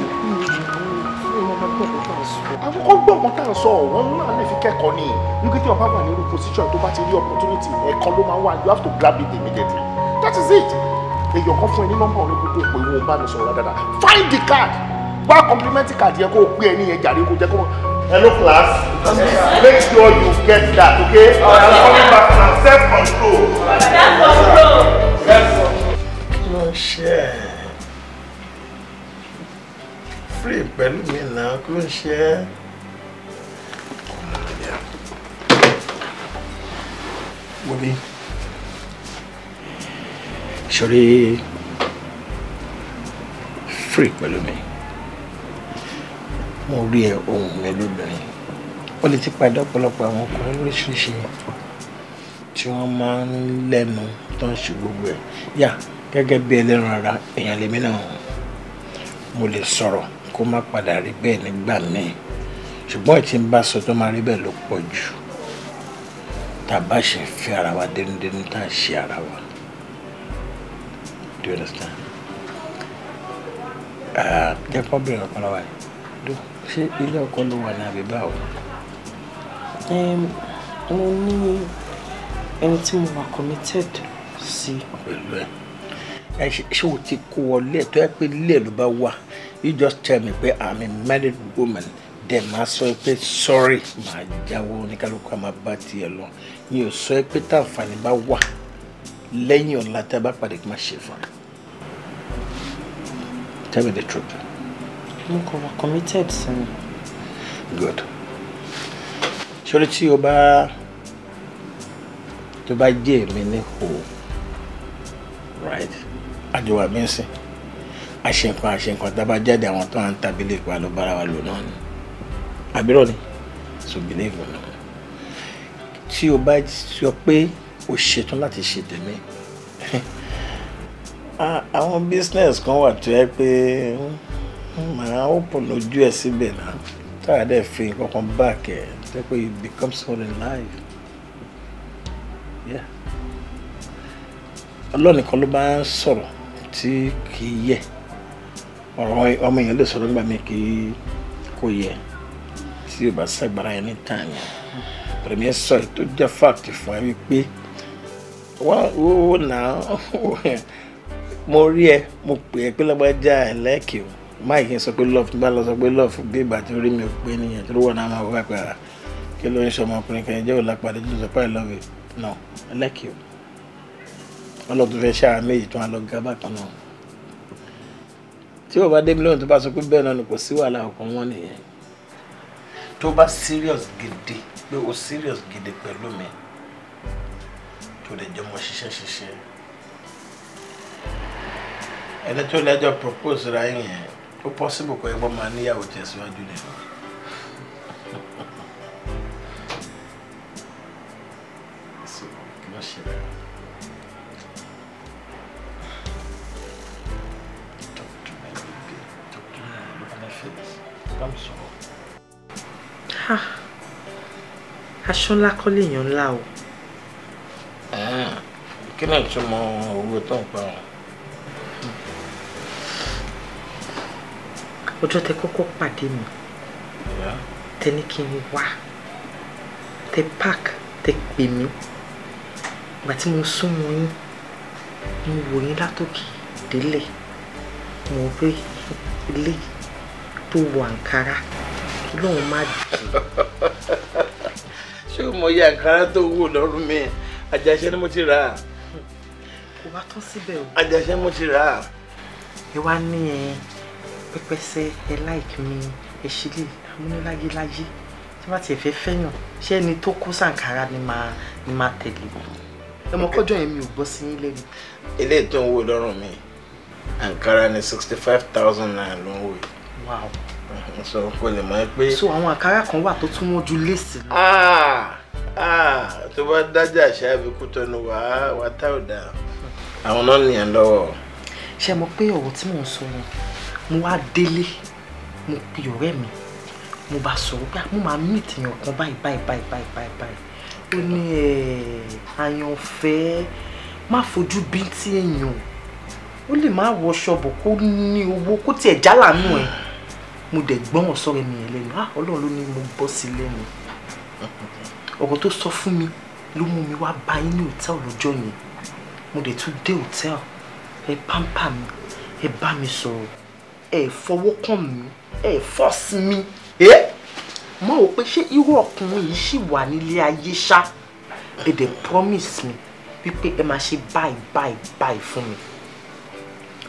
àwọn kan gbọ́ ọ̀pọ̀ tá à ń sọ wọn náà lè fi kẹ́kọ̀ọ́ ni nígbà tí ọba wà ní irú position tó bá ti rí opportunity ẹ̀kan ló máa wà you have to grab it immediately that is it. Èyàn kan fún ẹ ní nọ́mbà ọ̀rẹ́ gbogbo pé wọn ò bá mi sọ̀rọ̀ dáadáa find the card wá compliment card yẹ kó o pé ẹni yẹn jàre kó jẹ kó. Hello class, make sure you get that, okay? I'm coming back now. Self-control. Ló ń ṣe ẹ́ free pẹ̀lú mi náà kí ló ń ṣe ẹ́. Wọ́bí ṣorí free pẹ̀lú mi. Mo rí ẹ ohun mi lóbìnrin. Ó lè ti padà ọ̀pọ̀lọpọ̀ àwọn ọkùnrin lóríṣiríṣi tí wọ́n máa ń lẹ́nu tó ń ṣe gbogbo ẹ̀. Yà gẹ́gẹ́ bí ẹlẹ́ran ara èèyàn lèmi náà mo lè sọ̀rọ̀ kó má padà rí bẹ́ẹ̀ nígbà míì. Ṣùgbọ́n tí n bá sọ tó máa rí bẹ́ẹ̀ ló pọ̀ jù. Tá a bá ṣe fi ara wa dénúdénú tá a ṣe ara wa. Do you understand? Jẹ́ kó bẹ̀rẹ̀ ọ̀kan lọ́wọ́ ẹ̀. Ṣé ilé ọkọ ló wà ní àbí báwo? Mo ní ẹni tí mo wà committed sí. Pẹ̀lú ẹ̀. Ṣé o ti kó wọlé tó yẹ pé ilé ló bá wà? You just tell me pé I'm a married woman. Then máa sọ pé sorry máa jáwọ́ oníkálukú àmà bá tiẹ̀ lọ. Mi ò sọ pé táǹfààní bá wà lẹ́yìn ọ̀la tá a bá pàdé kí n má ṣe fún ẹ. Tell me the truth. Mo kàn wà committed sí mi. Good. Ṣé tí o bá jẹ́ èmi ní hò right àjọwà mi ń sìn àṣẹ nǹkan tá a bá jáde àwọn tó à ń tàbílẹ̀ ìpa ló bára wa lò náà ni àbírọ̀ ni so believe me tí o bá sọ pé o ṣetán láti ṣe tèmi àwọn business kan wà tó yẹ pé màá open ojú ẹ síbẹ̀ náà táyà dẹ̀ fi kankan back ẹ̀ tẹ́ pé it becomes all in life yeah ọlọ́nìkan ló bá ń sọ̀rọ̀ tí kì í yẹ ọ̀rọ̀ ọmọ èèyàn lè sọ̀rọ̀ nígbà míì kí kò yẹ tí o bá ṣàgbára yẹn ní tàn yẹn pẹ̀lú mi sọ ètò jẹ́ fact fún ẹ wípé ó nà mo rí ẹ mo pè é pé lágbájá ẹ lẹ́ẹ̀kì o máa yẹn sọ pé love tí bá lọ sọ pé love bí ìgbà tí orí mi ò pé nìyẹn tó wọ̀ náà máa wọ́n pẹ́ ara kí ló ń ṣe ọmọkùnrin kan jẹ́ òlápàdé tó sọ pé I love you no ẹ lẹ́ẹ̀kì o ọlọ́dún fẹ́ ṣáà méjì tó wà lọ gábà kan náà tí o bá dé mílíọ̀nù tó bá sọ pé bẹ́ẹ̀ náà ni kò sí wàhálà ọkàn wọn nìyẹn tó bá serious gidi pé o serious gidi pẹ̀lú mi tó lè jẹ́ mọ́ ṣiṣẹ́ ẹni tó lẹ́jọ́ propose ra yẹn ó possible kọ́ ẹgbọ́n máa níyàwó tẹ̀síwájú ni. kí ló ṣe bẹ́ẹ̀. Aṣọ ńlá kọ́ lèèyàn ńlá o. Kí ni ìtumọ̀ owó tó ń pa wọn? Ọjọ́ tẹ kọ́kọ́ pàdé mi tẹ ní kí n wá tẹ park tẹ pè mí ìgbà tí mo súnmọ́ yín mo wò yín látòkè délẹ̀ mo rí ilé tó wọ àǹkárá kí lóun má dì. ṣé o mọ iye àǹkárá tó wù lọ́rùn mi Àjàṣẹ́ ni mo ti rà á. Kò bá tán síbẹ̀ o. Àjàṣẹ́ mo ti rà á. Ẹ wá ní pẹpẹsẹ ẹ like mi ẹ ṣílẹ amúniláyéláyé tí wọ́n ti fẹ́ fẹ́yàn ṣé ẹni tó kó sàǹkárá ni máa tẹ̀lé ẹ mọ kọjọ yẹn mi ò gbọ́ sí yín lẹ́nu. Ilé tó ń wò lọ́rùn mi àǹkárá ni 65,000 naira ló ń wò yìí. Wow. So kò lè mọ̀ ẹ́ pé. So àwọn àǹkárá kan wà tó tún wọ́n ju léèsì lọ. Tó bá dájà ṣáàbí kú tọ́nu wàá tá ò dáa àwọn náà nìyẹn lọ́wọ́. Ṣé mo pé ọ̀rọ̀ tí mò ń sọ yẹn mo wá délé mo pe ọ̀rẹ́ mi mo bá sọ̀rọ̀ pé mo máa meet èèyàn kan báyìí ó ní àyànfẹ́ má fojú bí tí èèyàn ó lè má wọ ṣọ́ọ̀bù kó ní owó kó tiẹ̀ jálàánú ẹ̀ mo dẹ̀ gbọ́n sọ̀rọ̀ mi yẹn lẹ́nu Ọlọ́run ló ní mo bọ́ sí lẹ́nu ọ̀rọ̀ tó sọ fún mi ló mú mi wá bá yín ní hòtẹ́ẹ̀lì lọ́jọ́ yẹn mo dẹ̀ tún dé hòtẹ́ẹ̀lì ẹ pàmpà mi ẹ bá mi sọ̀rọ̀ ẹ fọwọ́ kàn mí ẹ fọ́ọ̀sì mi mo rò pé ṣé irú ọkùnrin yìí ṣì wà nílé ayé ṣá ẹ dẹ̀ promise mi wípé ẹ máa ṣe báyìí fún mi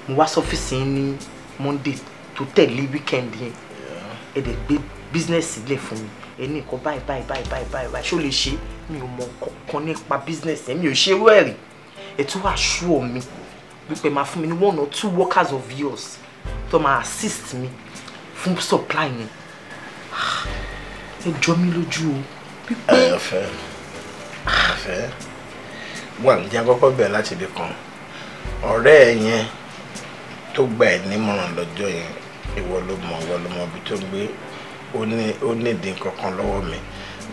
mo wá sọ́fíìsì yín ní Monday tó tẹ̀lé weekend yẹn ẹ dẹ̀ gbé business sílẹ̀ fún mi ẹ ní nǹkan báyìí ṣó lè ṣe mi ò mọ kankan nípa business yẹn mi ò ṣe irú ẹ̀ rí ẹ tún wá assure mi wípé máa fún mi ní 1 or 2 workers of yours tó máa assist mi fún supply yẹn ẹ jọ mí lójú o pípé. Ọ̀fẹ́ wà ní jẹ́ kọ́kọ́ bẹ̀rẹ̀ láti ibì kan ọ̀rẹ́ ẹ yẹn tó gba ẹ̀ nímọ̀ràn lọ́jọ́ yẹn ìwọ ló mọ ibi tó ń gbé ó ní ìdí kankan lọ́wọ́ mi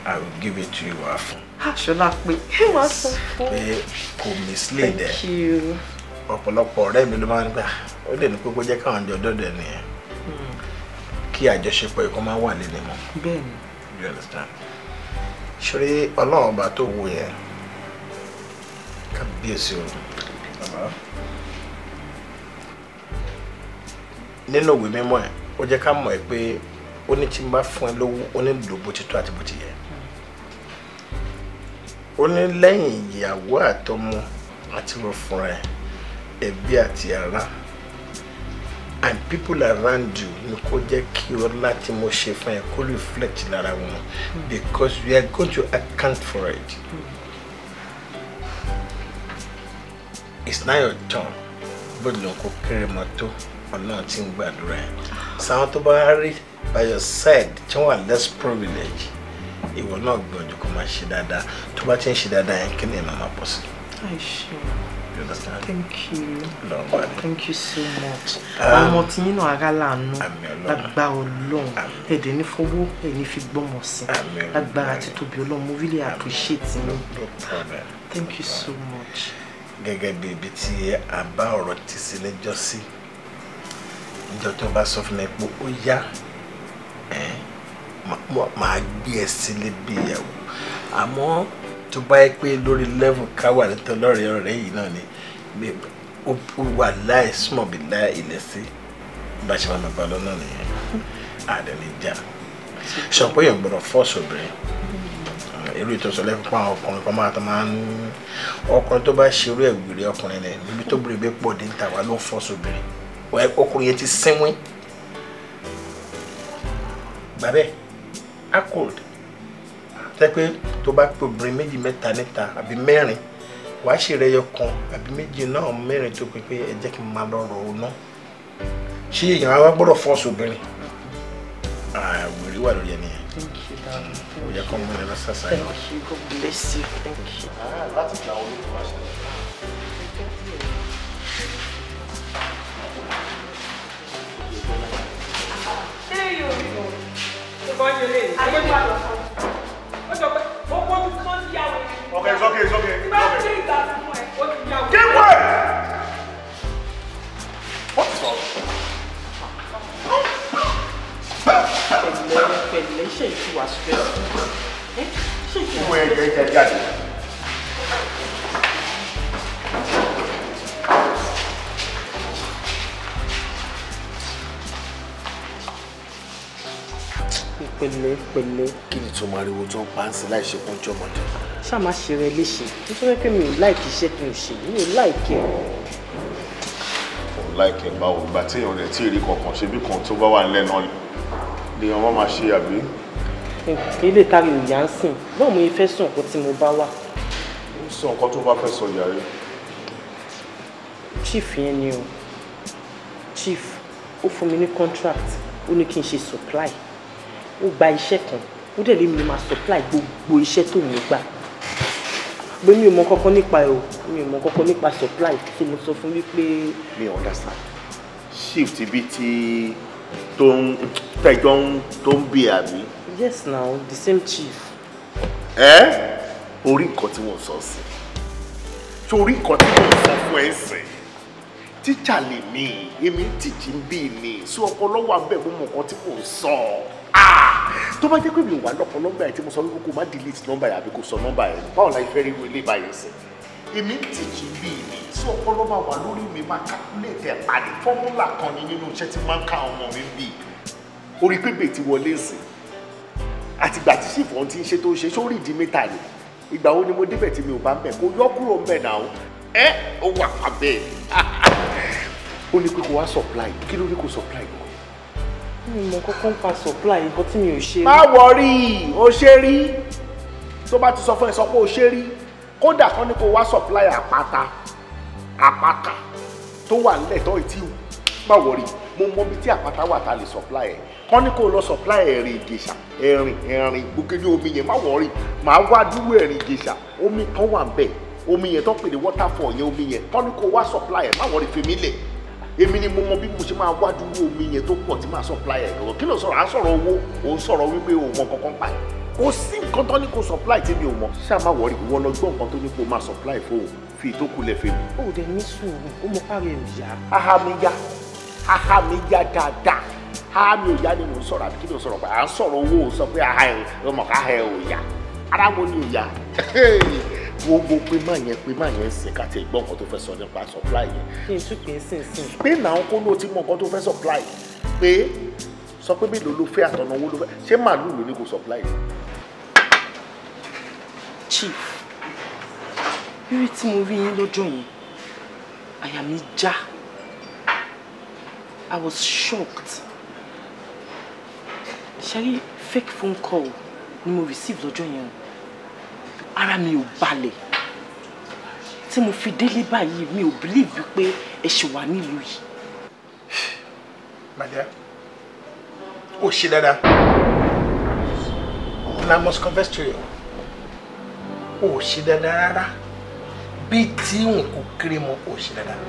I will give it to you wá fún. Aṣọlá pé wọ́n sọ fún. pé kò mislead ẹ ọ̀pọ̀lọpọ̀ ọ̀rẹ́ mi ló máa ń gbà ó lè ní pé kó jẹ́ káwọn jọ dọ́dọ̀ nìyẹn kí àjọṣepọ̀ ẹ̀kọ́ máa wà lẹ́nu mọ́. Bẹ́ẹ̀ni. You understand? Ṣé Ọlọ́run ọba tó wù yẹn kábíyèsí o bàbá nínú ìwé mímọ́ ẹ̀ ó jẹ́ ká mọ̀ ẹ́ pé ó ní tí n bá fún ẹ lówó ó ní lò bó ti tó àti bó ti yẹ ó ní lẹ́yìn ìyàwó àtọmọ àti wọ́n fúnra ẹ̀ ẹbí àti ará and people around you ni kò jẹ́ kí ọlá tí mo ṣe fún ẹ kó reflect lára wọn because we are going to account for it. It's not your turn bó ló ń kó kéré mọ́ tó ọ̀nà tí ń gbàdúrà ẹ̀ sáwọn tó bá rí by your side tí wọ́n wà less privilege ìwọ náà gbọ́dọ̀ kó máa ṣe dáadáa tó bá ti ń ṣe dáadáa yẹn kí ni ẹ̀ máa pọ̀ sí. You understand? Thank you. No, buddy. Thank you so much. Ọmọ tí yín náà ara láàánú lágbára Ọlọ́run ẹ̀dẹ̀ ní fọwọ́ ẹ̀ ní fi gbọ́mọ̀ sí lágbára ti tóbi Ọlọ́run mo really appreciate yín. No problem. Thank you so much. Gẹ́gẹ́ bí ibi tí a bá ọ̀rọ̀ ti sí lẹ́jọ́ sí ìjọ tó bá sọ fún mi pé ó yá máa gbé ẹ sílé bí ìyàwó àmọ́ tó bá yẹ pé lórí level ká wà nítorí ọ̀rẹ́ yìí náà ni ó wà láì súnmọ́ bí láì ilẹ̀ sí bá ṣe máa bá lọ́nà nìyẹn àdẹ̀lẹ̀ já ṣọ̀pọ̀ èèyàn gbọ́dọ̀ fọ́ọ̀sì obìnrin irú ìtọ́sọ lẹ́fún àwọn ọkùnrin kan máa tó máa ń ọkùnrin tó bá ṣerú ẹ̀ wèrè ọkùnrin rẹ̀ níbi tó bèrè bẹ́ẹ̀ pọ̀ dé níta wà ló ń fọ́ọ̀sì obìnrin ọkùnrin yẹn ti sínwín gbàbẹ́ accord tẹ́ pé tó bá pé obìnrin méjì mẹ́ta níta àbí mẹ́rin wàá ṣe rẹ̀ yọ kan àbí méjì náà mẹ́rin tó pé pé ẹ jẹ́ kí n máa lọ rọ̀ ọ́ náà ṣé èèyàn á wá gbọ́dọ̀ fọ́ọ̀sì obìnrin wèrè wà lórí ẹni yẹn. ó yẹ kó mú ẹ lọ sàṣà yẹn. Thank you, God bless you, thank you. láti gba owó tó wá ṣe. ṣé yóò rí o ṣùgbọ́n ṣe lè ayé wà lọ fún ó jọ pé ó kó tó kán sí yàwó yẹn. Okay, it's okay, it's okay. tí bá ṣe ìgbà fún ẹ ó ti yàwó. Keep quiet! What is wrong? Pẹ̀lẹ́ ṣe ìtura stress. Ṣé ìwé ẹ̀jẹ̀ jáde? pẹ̀lẹ́. Kí ni tó máa rí owó tó ń pa ń sí láì ṣe pọ́njọ́ ọmọdé? Ṣá máa ṣe rẹ léṣe nítorí pé mi ò láìkì iṣẹ́ tó ń ṣe mi ò láìkì ẹ̀. Láìkẹ́ báwo ìgbà tí èèyàn rẹ̀ tí èrè kankan ṣe bí kan tó bá wà nílẹ̀ náà lè wọ́n máa ṣe àbí. Ilé ìtàrí òyà ń sìn báwo mo fẹ́ sùn nǹkan tí mo bá wà. Ó sọ nǹkan tó bá fẹ́ sọ yàrá. Chief yẹn ni o chief ó fún mi ní contract ó ní kí n ṣe supply ó gba iṣẹ́ kan ó dẹ̀ lé mi máa supply gbogbo iṣẹ́ tó ń gbà pé mi ò mọ kọ́kọ́ nípa ẹ̀ o mi ò mọ kọ́kọ́ nípa supply tí mo sọ fún wípé. mi understand shift ibi tí tó ń tẹjọ́ tó ń bí àbí. yes now the same chief. orí nǹkan tí wọ́n sọ sí torí nǹkan tí wọ́n sọ fún ẹ sìn tíjà lè ní èmi tìjì ń bí ni sí ọpọlọ wà bẹ́ẹ̀ mo mọ nǹkan tí mò ń sọ tó bá jẹ́ pé mi ò wá lọ́pọ̀ nọ́mbà ẹ̀ tí mo sọ wípé kó má delete nọ́mbà ẹ̀ àbí kó sọ nọ́mbà ẹ̀ báwo la ìfẹ́ rí wo ilé báyìí sìn èmi tìjì ń bí ni sí ọpọlọ máa wà lórí mi máa calculate ẹ̀ pàdé fọ́múlà kan ní nínú iṣẹ́ tí máa ń ká ọmọ mi bí orí pépè ti wọlé sìn àtìgbà tí ṣìfọ́n ti ń ṣe tó ń ṣe sórí ìdí mẹ́ta ni ìgbà wo ni mo débẹ̀ tí mi ò bá ń bẹ̀ kó yọ kúrò ń bẹ̀ náà ó wà pàbẹ́ ó ní pé kó wá supply kí ló ní kó supply gan. mi mọ kọ́kọ́ ń pa supply nǹkan tí mi ò ṣe. má wọrí o ṣe rí tó bá ti sọ fún ẹ sọ pé o ṣe rí kódà kan ní kó wá supply àpáta tó wà nílẹ̀ tó ìtì wù má wọrí mo mọ ibi tí àpáta wà tá a lè supply ẹ̀ kán ní kó lọ supply ẹ̀rìn ìgèṣà ẹ̀rìn gbókèdè omi yẹn má wọrí màá wá dúró ẹ̀rìn ìgèṣà omi kan wà bẹ́ẹ̀ omi yẹn tó pè ní waterfall yẹn omi yẹn kán ní kó wá supply ẹ̀ má wọrí fèmí lẹ̀ èmi ni mo mọ bí mo ṣe máa wá dúró omi yẹn tó pọ̀ tí máa supply ẹ̀ lọ́wọ́ kí ló sọ̀rọ̀ à ń sọ̀rọ̀ owó ò ń sọ̀rọ̀ wípé o mọ kankan pa ẹ̀ kò sí nǹkan tó ní kó supply tí mi ò mọ ṣáà má wọrí ìwọ lọ gbọ́ nǹkan tó ní kó máa supply fóun fi ìtókù lẹ̀ fèmí. ó dẹ̀ ní sùúrù ó mọ káre ẹ̀ yá. aha mi yá dáadáa aha mi ò yá ni mò ń sọ̀rọ̀ àbí kí ló sọ̀rọ̀ pé à ń sọ̀rọ̀ owó ò sọ pé aha ẹ̀ ọmọ ká ẹ̀ ò yá ara wo ni ò yá gbogbo pé má yẹn sìn ká tiẹ̀ gbọ́ nǹkan tó fẹ́ sọ nípa supply yẹn. kí n tún pè é sìn. pé náà kó ló ti mọ nǹkan tó fẹ́ supply pé sọ pé mélòó ló fẹ́ àtọ̀nà owó ló fẹ́ ṣé màálù ló ní kó supply yẹn. chief rírí tí mo rí yín lọ́jọ́ yẹn àyà mi já I was shocked ṣe fake phone call ni mo receive lọ́jọ́ yẹn ara mi ò balẹ̀ tí mo fi délé báyìí mi ò believe wípé ẹ ṣì wà nílùú yìí. My dear, ó ṣe dáadáa and I must confess to you ó ṣe dáadáa rárá bí tí n kò kéré mọ́ ó ṣe dáadáa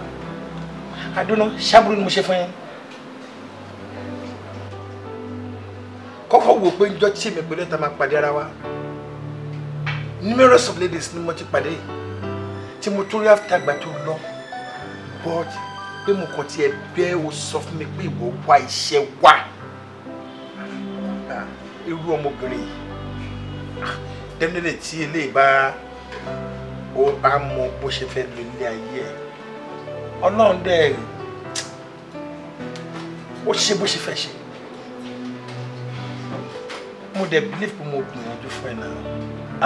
I don't know ṣáàbùrù ni mo ṣe fún yẹn kọ́kọ́ wò pé njọ́ tí èmi pẹ̀lú ẹ̀ta máa pàdé ara wa numerous of ladies ni mo ti pàdé tí mo tún rí after àgbà tó lọ but pé mo kàn tiẹ̀ bẹ́ o sọ fún mi pé ìwọ wá iṣẹ́ wá irú ọmọbìnrin dẹ́mílẹ̀ tí eléyìí bá mọ bó ṣe fẹ́ lo ilé ayé ẹ̀ ọlọ́run dẹ̀ ó ṣe bó ṣe fẹ́ ṣe mo dẹ̀ believe pé mo gbìyànjú fún ẹ náà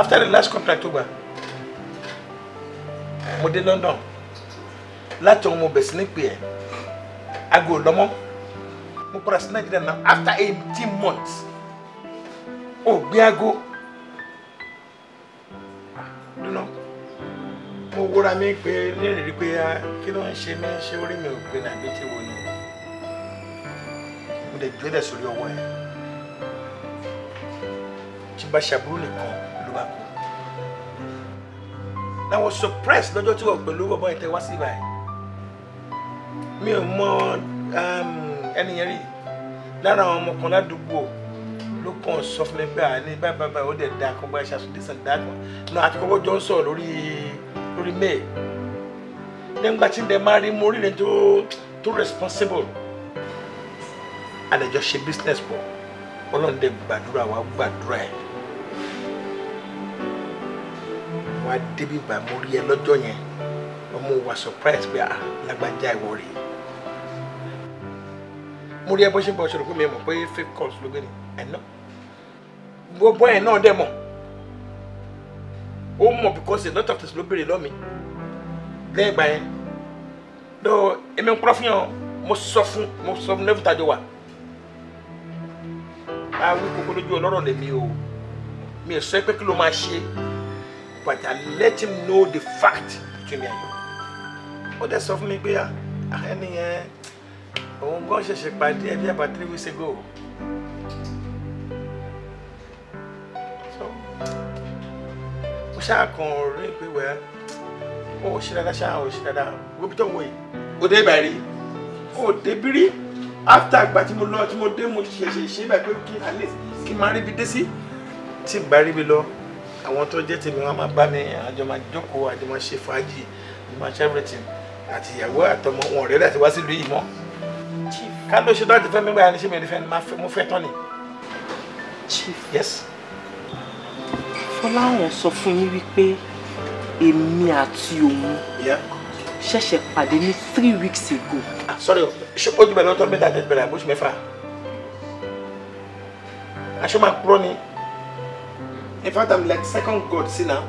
after the last contract tó gbà mo dé London láti ọmọ bẹ̀ sí ní pé ẹ̀ aago lọ́mọ́ mo padà sí Nàìjíríà náà after 18 months ó gbé aago dúnà mo wúra mi pé nírìírí pé kí ló ń ṣe mí ṣé orí mi ò gbé nàbí tí wo ni mo dẹ̀ gbé dẹ̀ sórí ọwọ́ ẹ̀ tí bá ṣàbúrò nìkan ló bá kú. I was surprised lọ́jọ́ tí wọ́n pẹ̀lú bọ́bọ́ ìtẹ́ wá sí ibàyìí mi ò mọ ẹni yẹn rí lára àwọn ọmọ kan ládùúgbò ló kàn sọ fún mi pé àní báyìí ó dẹ̀ da kan bá ṣe àṣùdí sàn dá kan náà àti kọ́kọ́ jọ ń sọ̀rọ̀ lórí mail nígbà tí ndẹ̀ máa rí mo rí ni tó responsible àdẹ̀jọ́ ṣe business pọ̀ ọlọ́run dẹ̀ gbàdúrà wa gbàdúrà ẹ̀ wá débi bá mo rí ẹ lọ́jọ́ yẹn ọmọ wa surprise pé lágbájá ìwọ rèé mo rí ẹ bó ṣe bọ́ ṣòro pé mi mọ̀ pé fake calls ló gbé ni ẹ̀ náà gbogbo ẹ̀ náà dẹ̀ mọ̀ ó mọ̀ because a lot of things ló béèrè lọ́mi lẹ́yìn ìgbà yẹn lọ èmi ń purọ́ fún yàn mo sọ fún lẹ́fù tàjọ wà àwọn kókó lójú ọlọ́rọ̀ lèmi o mi ò sọ pé kí ló máa ṣe but I let him know the fact between me and you ó dẹ̀ sọ fún mi pé ẹni yẹn òun gan ṣẹ̀ṣẹ̀ pàdé ẹ bí about 3 weeks ago so mo ṣáà kàn rí pé wẹ́ ó ṣe dáadáa ṣáà ó ṣe dáadáa wọ́n bí tó ń wọ̀ yìí ó dé ìbàrí ó dé bírí after àgbà tí mo lọ tí mo dé mo ṣe báyìí pé kí at least kí n máa rí bi dé sí tí ìgbà rí bi lọ àwọn tó jẹ́ tèmi wọn máa bá mi àjọ máa jókòó àjọ máa ṣe fàájì àjọ máa ṣe everything àti ìyàwó àtọmọ wọn ọ̀rẹ́ láti wá sílùú yìí mọ́ ká ló ṣe láti fẹ́ mi báyà ní ṣé mi ò ní fẹ́ mo fẹ́ tán ni. Chief. Yes. Fọláhàn sọ fún yín wípé èmi àti òun ṣẹ̀ṣẹ̀ pàdé ní 3 weeks ago. Sorry, ojú bẹ̀rẹ̀ ọtọ́ mẹ́ta àti bẹ̀rẹ̀ àbóṣù mẹ́fà. Aṣọ máa kúrò ní. In fact, I'm like second God sí náà.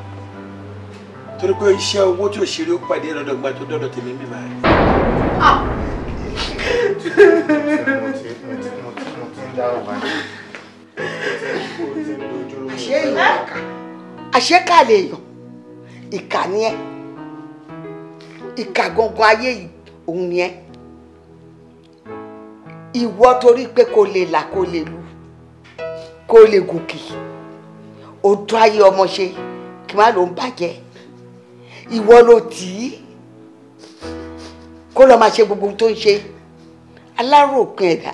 Torí pé iṣẹ́ owó tí ò ṣeré ó pàdé lọ́dọ̀ gba tó dọ́dọ̀ tèmi bí báyìí. Àṣé ká lè yàn ìkà ni ẹ́ ìkà gangan ayé yìí òun ni ẹ́ ìwọ torí pé kò lè là kò lè lu kò lè gòkè òtún ayé ọmọ ṣe kí má ló ń bàjẹ́ ìwọ ló tì í kó lọ máa ṣe gbogbo tó ń ṣe aláròpin ẹ̀dá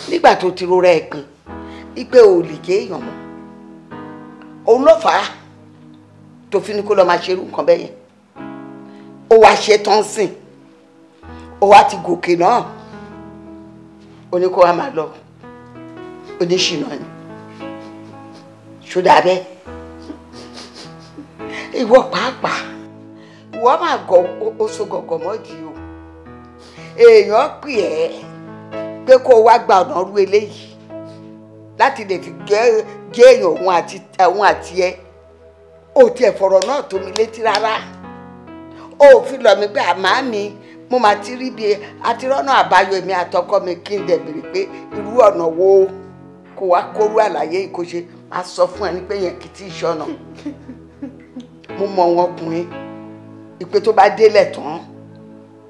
nígbà tó ti rora ẹ̀pin wípé ò lè jẹ́ èèyàn mọ́ òun ló fà á tó fi ní kó lọ máa ṣe irú nǹkan bẹ́ẹ̀ yẹn ó wá ṣe tán sìn ó wá ti gòkè náà ó ní kó wá máa lọ oníṣìnà ni ṣódà bẹ́ẹ̀ ìwọ pàápàá ìwọ máa gọ oṣù gọ̀gọ̀ mọ́dì o èèyàn pè ẹ́ pé kó wá gba ọ̀nà rú eléyìí láti lè fi jẹ́ èèyàn òun àti ẹ ò tiẹ̀ fọ̀rọ̀ náà tó mi létí rárá ó fi lọ mi pé àmá mi mo máa ti rí bí àtirọ́nà àbáyọ èmi àtọkọ mi kí n dẹ̀ bèrè pé irú ọ̀nà wo kó wá kóró àlàyé ìkóṣe máa sọ fún ẹni pé yẹn kì í tí ì ṣọ̀nà mo mọ wọn ọkùnrin ìpè tó bá délẹ̀ tán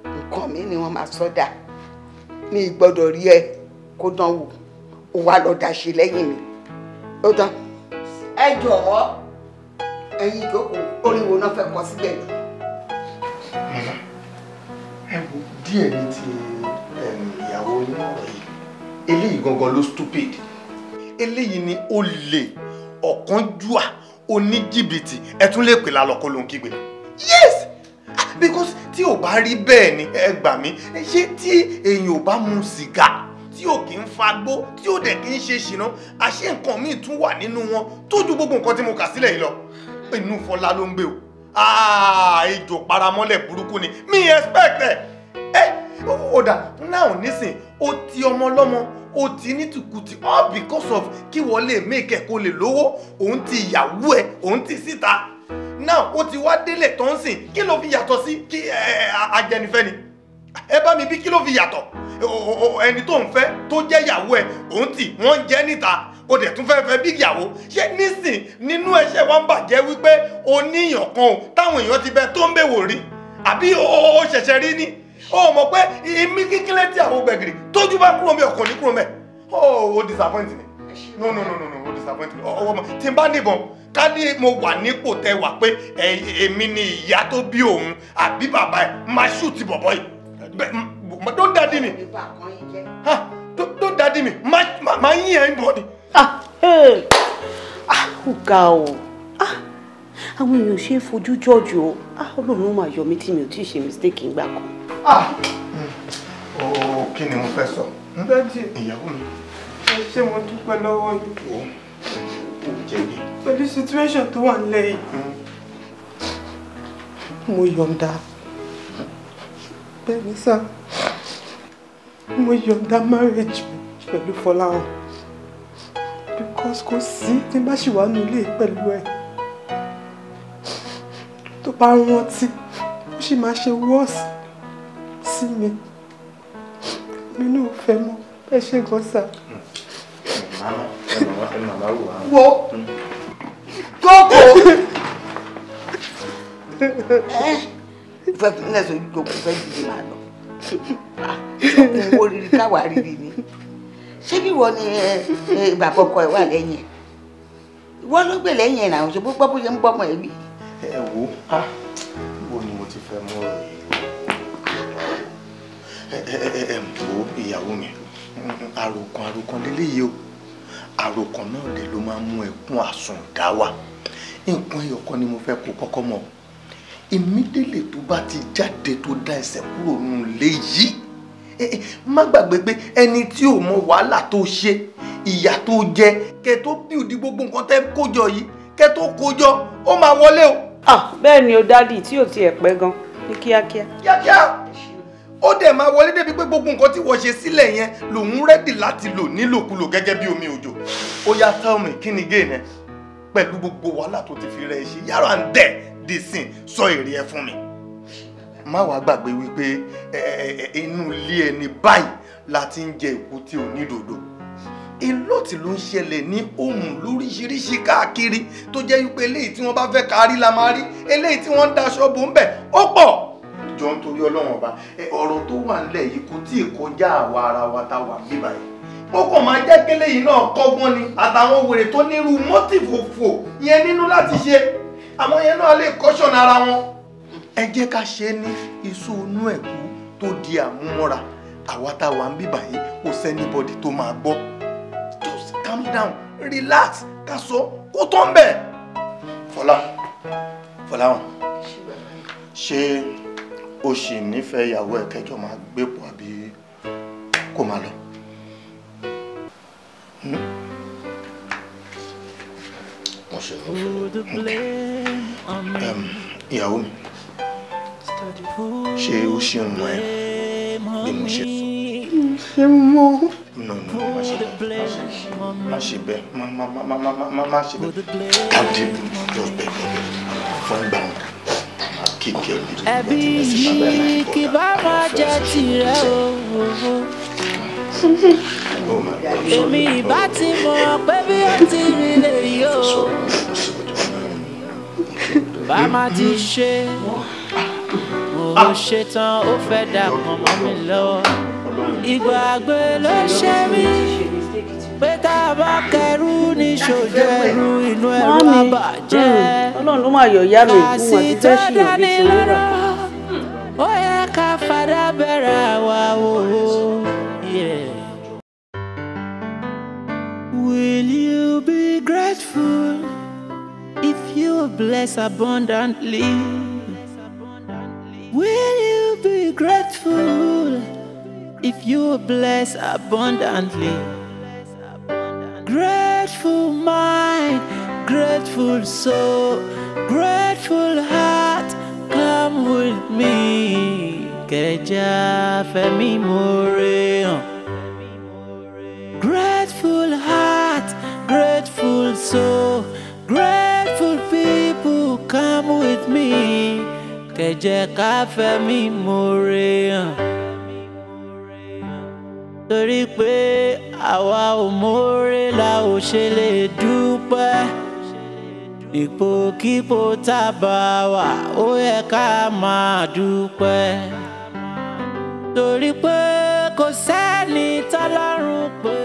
nǹkan mi ni wọ́n máa sọ́dà ní ìgbọ́dọ̀ rí ẹ kó dán wò ó wá lọ dá ṣe lẹ́yìn mi ó tán ẹ jọ̀wọ́ ẹ̀yin ìjókòó orin wo náà fẹ́ kọ síbẹ̀ yìí. Ẹ wo díẹ̀ ní ti ìyàwó ní ọ̀rọ̀ yìí eléyìí gangan ló stupid eléyìí ni olè ọ̀kánjúà oníjìbìtì ẹ tún lè pè lálọ́kọ́ ló ń kígbe. Yes, because tí ò bá rí bẹ́ẹ̀ ni ẹ gbà mí ṣé tí èèyàn ò bá mu sìgá tí ò kì í fagbó tí ò dẹ̀ kì í ṣe ṣìnà àṣé nǹkan míì tún wà nínú wọn tó ju gbogbo nǹkan tí mo kà sílẹ̀ yìí lọ inú Fọlá ló ń gbé o ejò paramọ́lẹ̀ burúkú ni mi expect ẹ̀ ó dà náà nísìn ó ti ọmọ lọ́mọ ó ti ní tùkùtì all because of kí wọ́n lè make ẹ̀ kó lè lówó òun ti ìyàwó ẹ̀ òun ti síta now ó ti wá délé tó ń sìn kí ló fi yàtọ̀ sí kí ajẹnifẹ́ ni ẹ bá mi bí kí ló fi yàtọ̀ ẹni tó ń fẹ́ tó jẹ́ ìyàwó ẹ̀ òun ti wọ́n jẹ́ níta ó dẹ̀ tún fẹ́ẹ́ fẹ́ bí ìyàwó ṣé nísìn nínú ẹ̀ṣẹ̀ wa ń bàjẹ́ wípé o níyàn kan o táwọn èèyàn ti bẹ tó ń bèwò rí àbí o ṣẹ̀ṣẹ̀ rí ni o mọ̀ pé ìmí kíkílẹ̀ tí àwọn gbẹ̀gìrì tójú bá kúrò mẹ́ ọkàn ní kúrò mẹ́ o disappoint me no o disappoint me ọwọ́ mọ̀ tí n bá níbọn ká ní mo wà nípò tẹ wà pé èmi ni ìyá tó bí òun àbí bàbá ẹ̀ máa shoot bọ̀bọ̀ yìí don't daddy me don't daddy me máa yín ẹ̀ ń bọ̀ ni. Ó ga o àwọn èèyàn ṣe é fojú jọ́jú o Ọlọ́run máa yọ mí tí mi ò tí ì ṣe mistake ńgbà kan. Kí ni mo fẹ́ sọ? Ìyàwó mi. Ṣé mo dúpẹ́ lọ́wọ́ yìí? Pẹ̀lú situation tó wà nílẹ̀ yìí. Mo yọ̀ǹda. Bẹ́ẹ̀ni sá. Mo yọ̀ǹda marriage pẹ̀lú Fọláhàn. Because kò sí tí n bá ṣì wà nílé pẹ̀lú ẹ̀. Tó bá rántí, ó sì máa ṣe worse sí mi. Mi náà fẹ́ mọ́ ẹ ṣe gan sá. Wo jókòó fẹ́ fi nẹ́sọ̀ jókòó fẹ́ dìde máa lọ ṣókùn wo rírì káwà rírì ni ṣé bí wọ́n ní bàbá ọkọ ẹ̀ wà lẹ́yìn ẹ̀ wọ́n ló gbé lẹ́yìn ẹ̀ náà ṣe bó gbọ́ bó ṣe ń gbọ́mọ ẹ̀ bí. Ẹ wo bó ni mo ti fẹ́ mú ọ̀rọ̀ yìí wo ìyàwó mi àròkàn lélẹ́yìí o àròkàn náà lè ló máa mú ẹkún àsùndá wá nǹkan ẹyọkan ni mo fẹ́ kó kọ́kọ́ mọ̀ ìmídélé tó bá ti jáde tó dá ẹsẹ̀ kúrò nínú ilé yìí má gbàgbé pé ẹni tí ò mọ wàhálà tó ṣe ìyà tó jẹ kẹ tó bíùdí gbogbo nǹkan tẹ́ kójọ yìí kẹ tó kójọ ó máa wọlé o. Bẹ́ẹ̀ ni o dádì tí ò tiẹ̀ pẹ́ gan ní kíákíá. Ó dẹ̀ máa wọlé débi pé gbogbo nǹkan tí wọ́n ṣe sílẹ̀ yẹn lòun rẹ́dì láti lò nílòkulò gẹ́gẹ́ bí omi òjò. Ó yá tell me kí ni gain ẹ pẹ̀lú gbogbo wàhálà tó ti fi rẹ̀ ṣe yàrá ń dẹ̀ dì sìn sọ èrè ẹ fún mi. Má wàá gbàgbé wípé inú ilé ẹni báyìí la ti ń jẹ èkúté onídòdó. Ìlọ́tì ló ń ṣẹlẹ̀ ní ohun lóríṣiríṣi káàkiri tó jẹ́ wípé eléyìí tí wọ́n bá fẹ́ kárí la máa rí eléyìí tí wọ́n ń daṣọ bò ń bẹ̀ ó pọ̀. Jọ ń torí Ọlọ́run ọba ọ̀rọ̀ tó wà nílẹ̀ yìí kò tí ì kọjá àwa ara wa tá wà bí báyìí. Ó kàn máa jẹ́ kélé yìí náà kọ́gbọ́n ni àtàwọn wèrè tó nírú mọ́tìfù fò yẹn nínú láti ṣe àwọn yẹn náà lè kọ́ṣọ̀nà ara wọn. Ẹ jẹ́ ká ṣe é ní iṣu inú ẹ̀kú tó di àmúmọ́ra àwa tá wà ń bí báyìí kò sẹ́nibọ́dì tó máa gbọ́. Just calm down relax ká sọ kó tó ń bẹ̀. Fọláhàn ṣé o sì nífẹ̀ẹ́ ìyàwó ẹ̀ kẹjọ máa gbé pọ̀ àbí kó máa lọ. Wọ́n ṣe ìyàwó mi ṣé o ṣì ń mọ ẹ bí mo ṣe sọ. Ṣé mo. No, má ṣe bẹ́ẹ̀ má ṣe bẹ́ẹ̀ káàdì just bẹ́ẹ̀ fún gbà wọn. Ẹbí yìí kì bá máa jẹ́ tirẹ̀ o. Èmi ìbá ti mọ̀ pé bí ó ti rí lèyí o. Bá má ti ṣe, mo ṣe tán ó fẹ́ dàpọ̀ mọ́ mi lọ́wọ́. Ìgbàgbé ló ṣe mí pé tá a bá kẹrù ní ṣojú ẹrú inú ẹrú á bàjẹ́. Ọlọ́run ló máa yọ̀ ìyá mi fún wọn àti fẹ́ ṣì òbí ti rírà. Ó yẹ ká fàdá bẹ̀rẹ̀ àwa wò ó. Will you be grateful if you are blessed abundantly? Will you be grateful if you are blessed abundantly? Grateful mind, grateful soul, grateful heart, come with me. Kẹja fẹ̀mí more hàn. Grateful heart, grateful soul, grateful people, come with me. Kẹjẹ ká fẹ̀mí more hàn. Torí pé àwa ò more la ò ṣe lè dúpẹ́. Ipòkípò tá a bá wà ó yẹ ká máa dúpẹ́. Torí pé kò sẹ́ni tọ́lọ́run pé